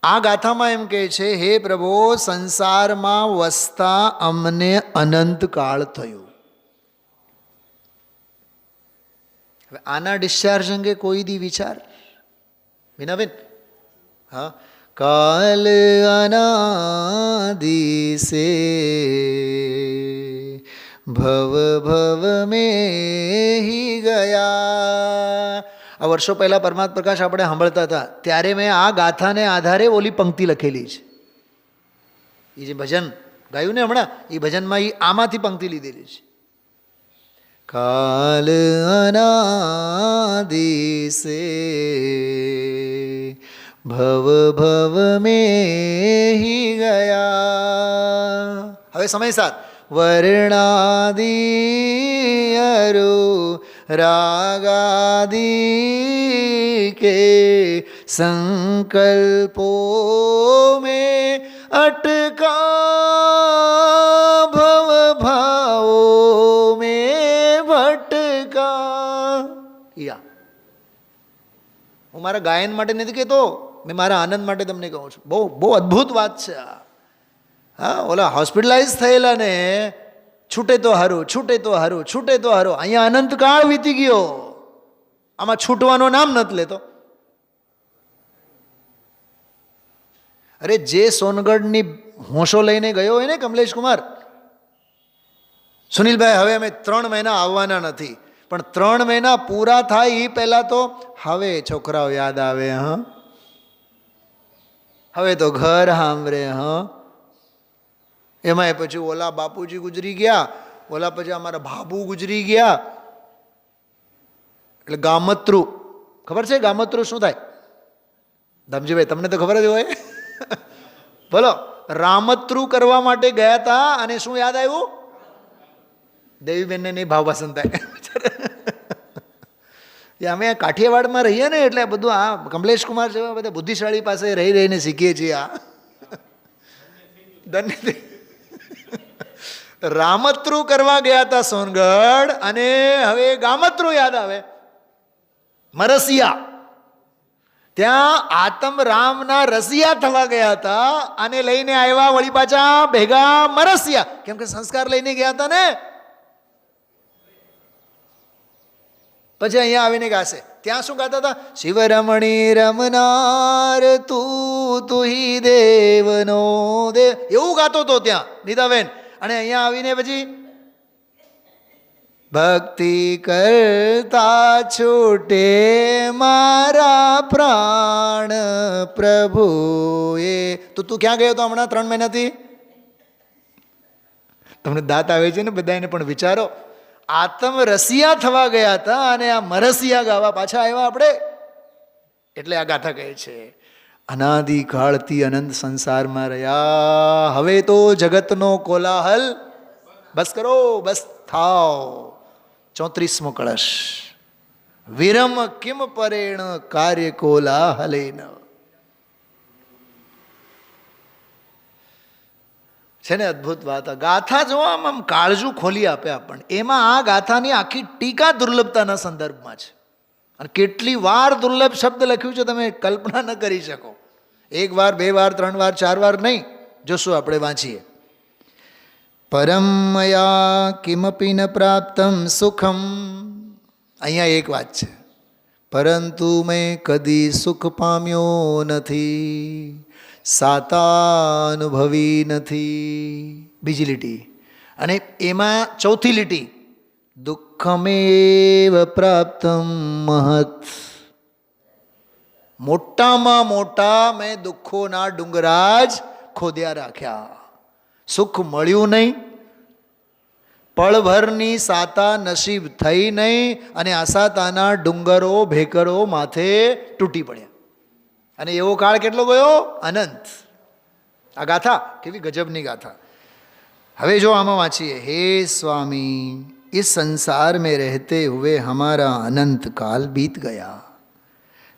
આ ગાથામાં એમ કહે છે, હે પ્રભુ, સંસારમાં વસતા અમને અનંત કાળ થયો. હવે આના ડિસ્ચાર્જ અંગે કોઈ દી વિચાર વિનાબેન? હા, કાલ અનાદિ સે ભવ ભવ મેં હી ગયા. આ વર્ષો પહેલાં પરમાત્મ પ્રકાશ આપણે સાંભળતા હતા ત્યારે મેં આ ગાથાને આધારે ઓલી પંક્તિ લખેલી છે. એ જે ભજન ગાયું ને હમણાં, એ ભજનમાં એ આમાંથી પંક્તિ લીધેલી છે. કાલ અનાદિ સે ભવ ભવ મેં હી ગયા. હવે સમય સાથ વર્ણાદિ અરુ રાગાદિ કે સંકલ્પો में अटका भव भावो में भटका. યા હું મારા ગાયન માટે નથી કહેતો, મેં મારા આનંદ માટે તમને કહું છું. બહુ બહુ અદ્ભુત વાત છે આ. હા, ઓલા હોસ્પિટલાઇઝ થયેલા ને છૂટે તો હારું, છૂટે તો હારું, છૂટે તો હારું. અહીંયા અનંતકાળ વીતી ગયો, આમાં છૂટવાનો નામ નથી લેતો. અરે જે સોનગઢની હોંશો લઈને ગયો હોય ને કમલેશ કુમાર, સુનિલભાઈ હવે અમે 3 મહિના આવવાના નથી, પણ 3 મહિના પૂરા થાય એ પહેલાં તો હવે છોકરાઓ યાદ આવે. હા, હવે તો ઘર સાંભળે. હા, એમાંય પછી ઓલા બાપુજી ગુજરી ગયા, ઓલા પછી અમારા બાબુ ગુજરી ગયા, એટલે ગામત્રુ. ખબર છે ગામત્રુ શું થાય? ધમજીભાઈ તમને તો ખબર જ હોય. બોલો, રામત્રુ કરવા માટે ગયા હતા અને શું યાદ આવ્યું? દેવીબેનને નહીં ભાવ પસંદ થાય. અમે કાઠિયાવાડમાં રહીએ ને એટલે બધું આ કમલેશ કુમાર જેવા બધા બુદ્ધિશાળી પાસે રહી રહીને શીખીએ છીએ. આ ધન્ય રામત્રુ કરવા ગયા હતા સોનગઢ, અને હવે ગામત્રુ યાદ આવે. મરસિયા, ત્યાં આતમ રામના રસિયા થવા ગયા હતા અને લઈને આવ્યા વળી પાછા ભેગા મરસિયા, કેમ કે સંસ્કાર લઈને ગયા હતા ને. પછી અહીંયા આવીને ગાશે. ત્યાં શું ગાતા હતા? શિવરમણી રમનાર તું તુહી દેવનો દેવ, એવું ગાતો હતો ત્યાં નીતાબેન. અને અહીંયા આવીને પછી ભક્તિ કરતા છૂટે મારા પ્રાણ પ્રભુએ. તો તું ક્યાં ગયો હતો હમણાં 3 મહિનાથી? તમને દાંત આવે છે ને બધાને, પણ વિચારો, આતમ રસિયા થવા ગયા હતા અને આ મરસિયા ગાવા પાછા આવ્યા આપણે. એટલે આ ગાથા કહે છે અનાદિકાળથી અનંત સંસારમાં રહ્યા, હવે તો જગતનો કોલાહલ બસ કરો, બસ થાવ. 34મો કળશ. વિરમ કિમ પરેણ કાર્ય કોલાહલેન. છે ને અદ્ભુત વાત. ગાથા જો આમ કાળજું ખોલી આપે આપણને. એમાં આ ગાથાની આખી ટીકા દુર્લભતાના સંદર્ભમાં છે. અને કેટલી વાર દુર્લભ શબ્દ લખ્યું છે તમે કલ્પના ન કરી શકો. 1 વાર 2 વાર 3 વાર 4 વાર નહીં, જોશું આપણે વાંચીએ. પરમ મયા કિમપી ન પ્રાપ્તમ સુખમ. અહીંયા એક વાત છે, પરંતુ મેં કદી સુખ પામ્યો નથી, સાતાનુભવી નથી. બીજી લીટી. અને એમાં ચોથી લીટી, દુઃખમેવ પ્રાપ્તમ મહત. મોટામાં મોટા મેં દુઃખોના ડુંગરાજ ખોદ્યા રાખ્યા, સુખ મળ્યું નહીં, પળભરની સાતા નસીબ થઈ નહીં, અને અસાતાના ડુંગરો ભેકરો માથે તૂટી પડ્યા. અને એવો કાળ કેટલો ગયો? અનંત. આ ગાથા કેવી ગજબની ગાથા. હવે જો આમાં વાંચીએ, હે સ્વામી, इस संसार में रहते हुए हमारा अनंत काल बीत गया,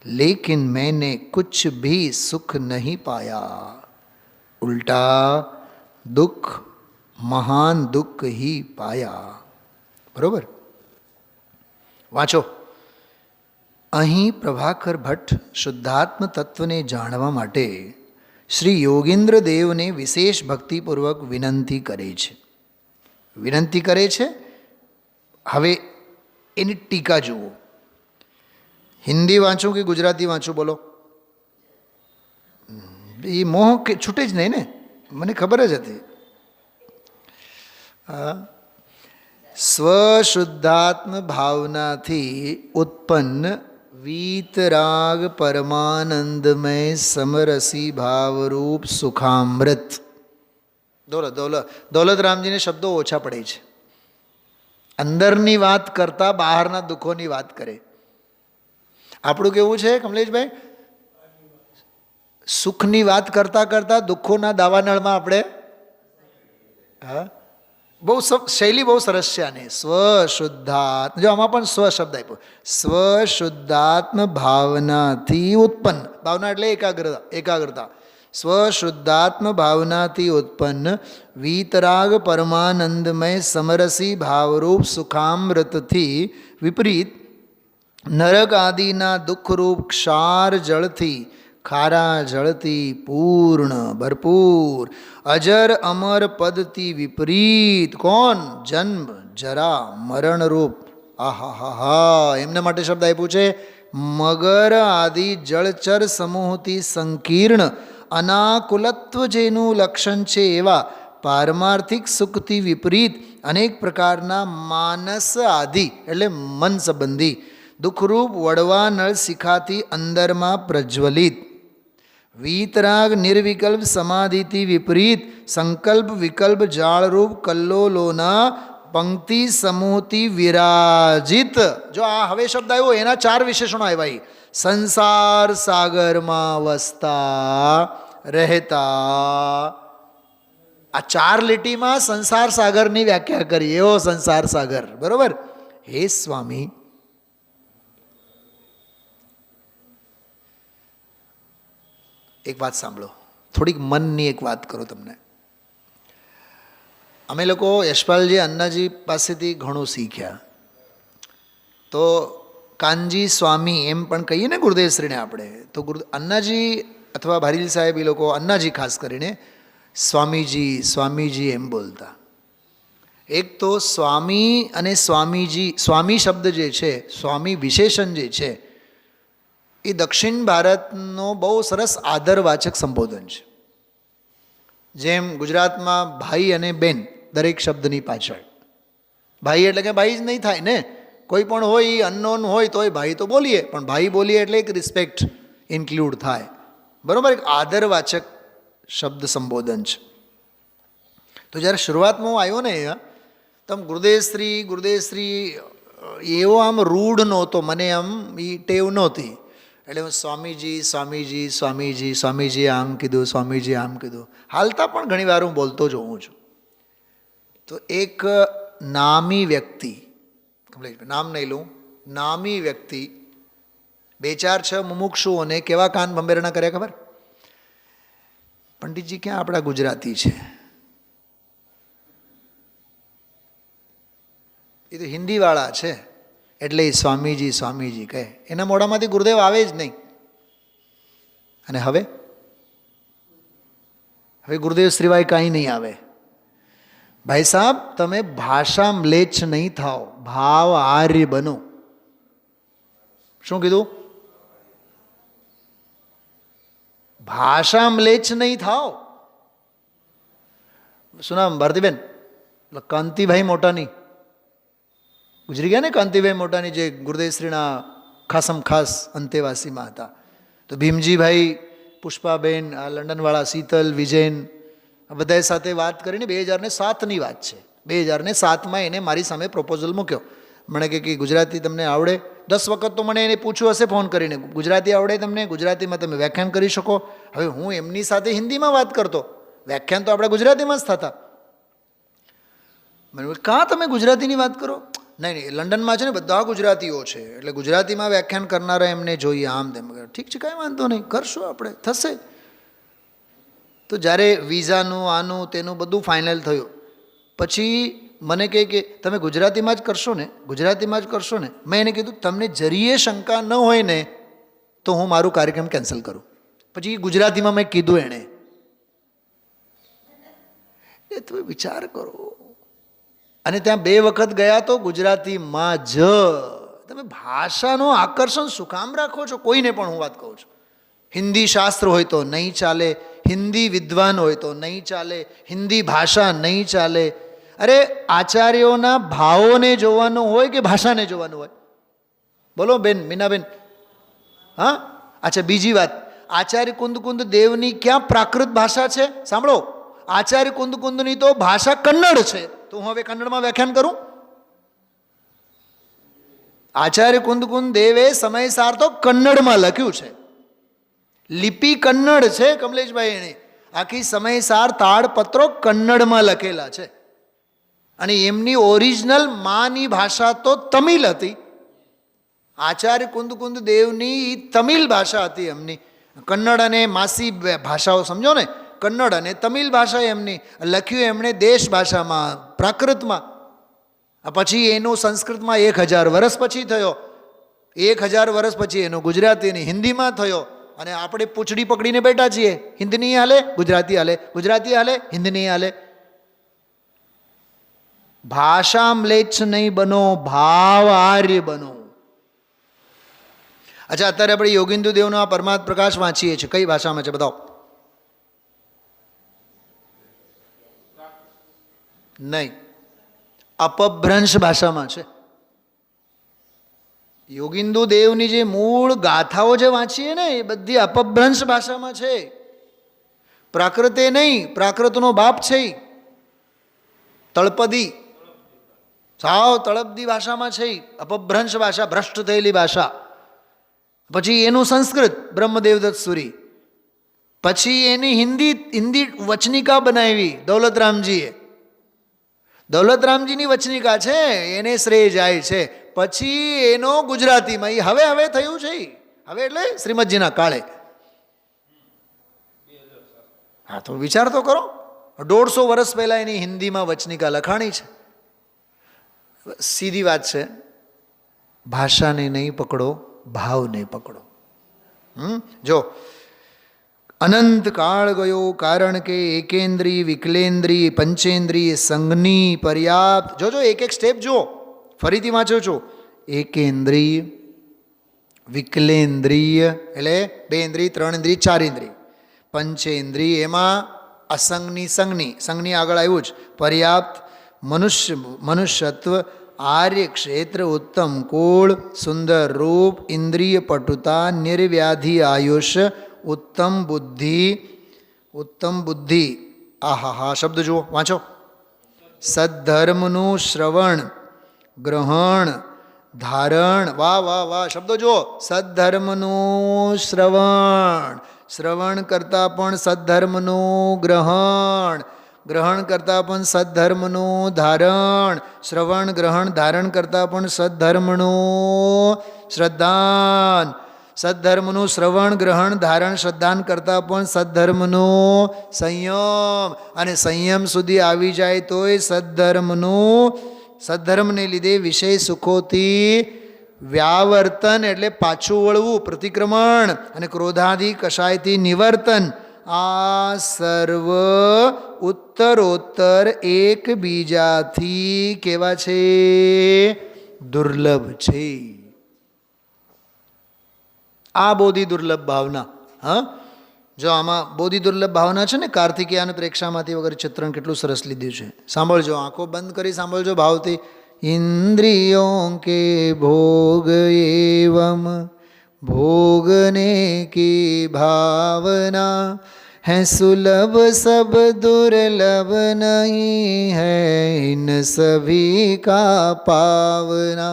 लेकिन मैंने कुछ भी सुख नहीं पाया, उल्टा दुख, महान दुख ही पाया. बरोबर? વાંચો. અહીં પ્રભાકર ભટ્ટ શુદ્ધાત્મ તત્વને જાણવા માટે શ્રી યોગેન્દ્ર દેવને વિશેષ ભક્તિપૂર્વક વિનંતી કરે છે. વિનંતી કરે છે. હવે એની ટીકા જુઓ. હિન્દી વાંચું કે ગુજરાતી વાંચું? બોલો. એ મોહ કે છૂટે જ નહીં ને, મને ખબર જ હતી. સ્વશુદ્ધાત્મ ભાવનાથી ઉત્પન્ન વીતરાગ પરમાનંદમય સમરસી ભાવરૂપ સુખામૃત. દૌલતરામજીને શબ્દો ઓછા પડે છે. અંદરની વાત કરતા બહારના દુઃખોની વાત કરે. આપણું કેવું છે કમલેશભાઈ? સુખની વાત કરતા કરતા દુઃખોના દાવાનળમાં આપણે બહુ શૈલી બહુ સરસ છે આની. સ્વશુદ્ધાત્મ, જો આમાં પણ સ્વ શબ્દ આપ્યો. સ્વશુદ્ધાત્મ ભાવનાથી ઉત્પન્ન, ભાવના એટલે એકાગ્રતા, એકાગ્રતા. સ્વશુદ્ધાત્મ ભાવનાથી ઉત્પન્ન વીતરાગ પરમાનંદમય સમરસી ભાવરૂપ સુખામૃતથી વિપરીત નરક આદિના દુઃખરૂપ ક્ષાર જળથી, ખારા જળથી પૂર્ણ ભરપૂર અજર અમર પદથી વિપરીત કોણ? જન્મ જરા મરણરૂપ. આહા, એમના માટે શબ્દ આપ્યું છે મગર આદિ જળચર સમૂહથી સંકીર્ણ અનાકુલત્વ જેનું લક્ષણ છે એવા પારમાર્થિક સુખથી વિપરીત અનેક પ્રકારના માનસ આદિ એટલે મન સંબંધી દુઃખરૂપ વડવા નળ શિખાથી અંદરમાં પ્રજ્વલિત વીતરાગ નિર્વિકલ્પ સમાધિથી વિપરીત સંકલ્પ વિકલ્પ જાળરૂપ કલ્લોલોના પંક્તિ સમૂહથી વિરાજિત. જો આ હવે શબ્દ આવ્યો એના 4 વિશેષણો આવ્યા. સંસાર સાગરમાં વસતા રહેતા, આ 4 લીટીમાં સંસાર સાગરની વ્યાખ્યા કરી. એવો સંસાર સાગર, બરોબર. હે સ્વામી, એક વાત સાંભળો, થોડીક મનની એક વાત કરો તમને. અમે લોકો યશપાલજી અન્નાજી પાસેથી ઘણું શીખ્યા. તો કાનજી સ્વામી એમ પણ કહીએ ને ગુરુદેવશ્રીને આપણે, તો અન્નાજી અથવા ભારીલ સાહેબ એ લોકો, અન્નાજી ખાસ કરીને સ્વામીજી સ્વામીજી એમ બોલતા. એક તો સ્વામી અને સ્વામીજી, સ્વામી શબ્દ જે છે, સ્વામી વિશેષણ જે છે, એ દક્ષિણ ભારતનો બહુ સરસ આદરવાચક સંબોધન છે. જેમ ગુજરાતમાં ભાઈ અને બેન દરેક શબ્દની પાછળ, ભાઈ એટલે કે ભાઈ જ નહીં થાય ને, કોઈ પણ હોય એ અનનોન હોય તોય ભાઈ તો બોલીએ, પણ ભાઈ બોલીએ એટલે એક રિસ્પેક્ટ ઇન્ક્લુડ થાય, બરાબર. એક આદરવાચક શબ્દ સંબોધન છે. તો જ્યારે શરૂઆતમાં હું આવ્યો ને અહીંયા, તો ગુરુદેવશ્રી એવો આમ રૂઢ નહોતો, મને આમ એ ટેવ નહોતી. એટલે હું સ્વામીજી સ્વામીજી સ્વામીજી સ્વામીજી આમ કીધું, સ્વામીજી આમ કીધું, હાલતા પણ ઘણી વાર હું બોલતો જ હોઉં છું. તો એક નામી વ્યક્તિ, નામ નહીં લઉં, નામી વ્યક્તિ 2-4-6 મુમુક્ષુઓને કેવા કાન ભંભેરણા કર્યા ખબર? પંડિતજી ક્યાં આપણા ગુજરાતી છે, એ તો હિન્દીવાળા છે, એટલે એ સ્વામીજી સ્વામીજી કહે. એના મોઢામાંથી ગુરુદેવ આવે જ નહીં. અને હવે ગુરુદેવ સિવાય કાંઈ નહીં આવે. ભાઈ સાહેબ, તમે ભાષા મ્લેચ્છ નહીં થાઓ, ભાવ આર્ય બનો. શું કીધું? ભાષા મ્લેચ્છ નહીં થાઓ. શું નામ? ભારતીબેન, કાંતિભાઈ મોટાની ગુજરી ગયા ને, કાંતિભાઈ મોટાની જે ગુરુદેવશ્રીના ખાસમ ખાસ અંતેવાસીમાં હતા. તો ભીમજીભાઈ, પુષ્પાબેન, આ લંડનવાળા શીતલ, વિજયન, આ બધા સાથે વાત કરીને 2007ની વાત છે. 2007માં એને મારી સામે પ્રપોઝલ મૂક્યો. મને કે ગુજરાતી તમને આવડે? 10 વખત તો મને એને પૂછ્યું હશે ફોન કરીને, ગુજરાતી આવડે તમને? ગુજરાતીમાં તમે વ્યાખ્યાન કરી શકો? હવે હું એમની સાથે હિન્દીમાં વાત કરતો, વ્યાખ્યાન તો આપણે ગુજરાતીમાં જ થતા. મને કાં તમે ગુજરાતીની વાત કરો? નહીં, લંડનમાં છે ને બધા ગુજરાતીઓ છે, એટલે ગુજરાતીમાં વ્યાખ્યાન કરનારા એમને જોઈએ, આમ તેમ. ઠીક છે, કાંઈ વાંધો નહીં, કરશું આપણે, થશે. તો જ્યારે વિઝાનું આનું તેનું બધું ફાઇનલ થયું પછી મને કહે કે તમે ગુજરાતીમાં જ કરશો ને, ગુજરાતીમાં જ કરશો ને. મેં એને કીધું તમને જરીએ શંકા ન હોય ને તો હું મારું કાર્યક્રમ કેન્સલ કરું. પછી ગુજરાતીમાં મેં કીધું એણે. એ તમે વિચાર કરો. અને ત્યાં 2 વખત ગયા તો ગુજરાતીમાં જ. તમે ભાષાનું આકર્ષણ શું કામ રાખો છો? કોઈને પણ હું વાત કહું છું, હિન્દી શાસ્ત્ર હોય તો નહીં ચાલે, હિન્દી વિદ્વાન હોય તો નહીં ચાલે, હિન્દી ભાષા નહીં ચાલે. અરે આચાર્યોના ભાવોને જોવાનું હોય કે ભાષાને જોવાનું હોય? બોલો બેન મીનાબેન. હા, અચ્છા, બીજી વાત, આચાર્ય કુંદ દેવની ક્યાં પ્રાકૃત ભાષા છે? સાંભળો, આચાર્ય કુંદની તો ભાષા કન્નડ છે. તો હું હવે કન્નડમાં વ્યાખ્યાન કરું? આચાર્ય કુંદ દેવે સમયસાર તો કન્નડમાં લખ્યું છે, લિપિ કન્નડ છે કમલેશભાઈ. એને આખી સમયસાર તાળપત્રો કન્નડમાં લખેલા છે. અને એમની ઓરિજિનલ માની ભાષા તો તમિલ હતી. આચાર્ય કુંદ દેવની તમિલ ભાષા હતી એમની. કન્નડ અને માસી ભાષાઓ સમજો ને, કન્નડ અને તમિલ ભાષા એમની. લખ્યું એમણે દેશ ભાષામાં, પ્રાકૃતમાં. પછી એનું સંસ્કૃતમાં 1000 વર્ષ પછી થયો. 1000 વર્ષ પછી એનો ગુજરાતી અને હિન્દીમાં થયો. અને આપણે પૂંછડી પકડીને બેઠા છીએ, હિન્દી નહીં હાલે, ગુજરાતી હાલે, ગુજરાતી હાલે, હિન્દી નહીં હાલે. ભાષા મ્લેચ્છ નહીં બનો, ભાવ આર્ય બનો. અચ્છા, અત્યારે આપણે યોગિંદુ દેવનો આ પરમાત્મ પ્રકાશ વાંચીએ છીએ. કઈ ભાષામાં છે બતાવો? નહીં, અપભ્રંશ ભાષામાં છે. યોગિંદુ દેવની જે મૂળ ગાથાઓ જે વાંચીએ ને એ બધી અપભ્રંશ ભાષામાં છે. પ્રાકૃતે નહીં, પ્રાકૃતનો બાપ છે. તળપદી, સાવ તળપદી ભાષામાં છે. અપભ્રંશ ભાષા, ભ્રષ્ટ થયેલી ભાષા. પછી એનું સંસ્કૃત બ્રહ્મદેવદત્ત સુરી. પછી એની હિન્દી વચનિકા બનાવી દૌલતરામજીએ. દૌલતરામજીની વચનિકા છે, એને શ્રેય જાય છે. પછી એનો ગુજરાતીમાં એ હવે થયું છે. હવે એટલે શ્રીમદજીના કાળે. હા, તો વિચાર તો કરો, 150 વર્ષ પહેલા એની હિન્દીમાં વચનિકા લખાણી છે. સીધી વાત છે, ભાષાને નહીં પકડો, ભાવને પકડો. જો અનંત કાળ ગયો, કારણ કે એકેન્દ્રી, વિકલેન્દ્રી, પંચેન્દ્રિય, સંઘની પર્યાપ્ત. જોજો એક સ્ટેપ જુઓ, ફરીથી વાંચો છો. એકેન્દ્રિય, વિકલેન્દ્રિય એટલે 2 ઇન્દ્રિય, 3 ઇન્દ્રિય, 4 ઇન્દ્રિય. પંચેન્દ્રિય એમાં અસંગની, સંઘની આગળ આવ્યું જ. પર્યાપ્ત, મનુષ્યત્વ, આર્ય ક્ષેત્ર, ઉત્તમ કુળ, સુંદર રૂપ, ઇન્દ્રિય પટુતા, નિર્વ્યાધિ આયુષ, ઉત્તમ બુદ્ધિ. આહા શબ્દ જુઓ, વાંચો. સદ્ધર્મનું શ્રવણ, ગ્રહણ, ધારણ. વાહ વાહ વાહ, શબ્દો જુઓ. સદ્ધર્મનું શ્રવણ કરતા પણ સદ્ધર્મનું ગ્રહણ, ગ્રહણ કરતા પણ સદ્ધર્મનું ધારણ, શ્રવણ ગ્રહણ ધારણ કરતા પણ સદ્ધર્મનું શ્રદ્ધાન, સદ્ધર્મનું શ્રવણ ગ્રહણ ધારણ શ્રદ્ધાન કરતા પણ સદ્ધર્મનું સંયમ. અને સંયમ સુધી આવી જાય તોય સદ્ધર્મને લીધે વિષય સુખોથી વ્યાવર્તન એટલે પાછું વળવું, પ્રતિક્રમણ, અને ક્રોધાદિ કષાયથી નિવર્તન. આ સર્વ ઉત્તરોત્તર એકબીજાથી કેવા છે? દુર્લભ છે. આ બોધી દુર્લભ ભાવના. હા, જો આમાં બોધી દુર્લભ ભાવના છે ને, કાર્તિકેયન પ્રેક્ષામાંથી વગર ચિત્રણ કેટલું સરસ લીધું છે. સાંભળજો, આંખો બંધ કરી સાંભળજો ભાવથી. ઇન્દ્રિયો કે ભોગ એવમ भोगने की भावना है सुलभ सब दुर्लभ नहीं है इन सभी का पावना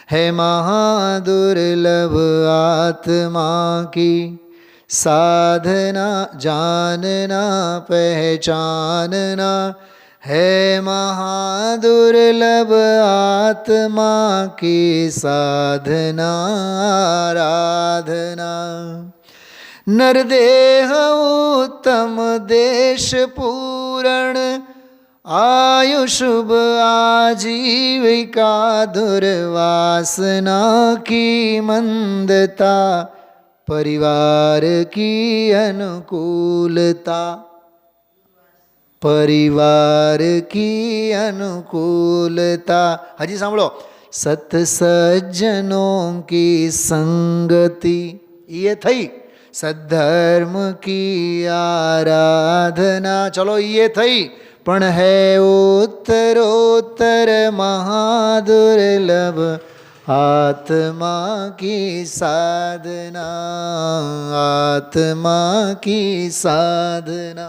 है महादुर्लभ आत्मा की साधना जानना पहचानना है महादुर्लभ आत्मा की साधना आराधना नरदेह उत्तम देश पूरण आयुषुभ आजीविका दुर्वासना की मंदता परिवार की अनुकूलता परिवार की अनुकूलता हजी सांभळो सत सज्जनों की संगति ये थई सद्धर्म की आराधना चलो ये थई पण है उत्तरोत्तर महादुर्लभ आत्मा की साधना आत्मा की साधना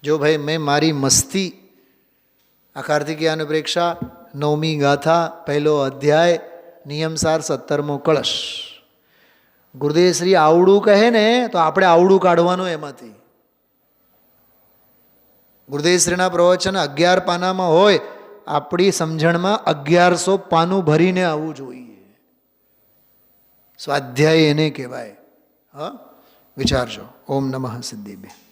जो भाई मैं मारी मस्ती आ कार्तिकेयन प्रेक्षा 9મી गाथा पहलो अध्याय नियमसार 17મો कलश गुरुदेव श्री आवड़ू कहे ने तो आपणे आवड़ू काढवानो एमांथी ગુરુદેવશ્રીના પ્રવચન 11 પાનામાં હોય, આપણી સમજણમાં 1100 પાનું ભરીને આવવું જોઈએ. સ્વાધ્યાય એને કહેવાય. હા, વિચારજો. ઓમ નમઃ સિદ્ધિભ્ય.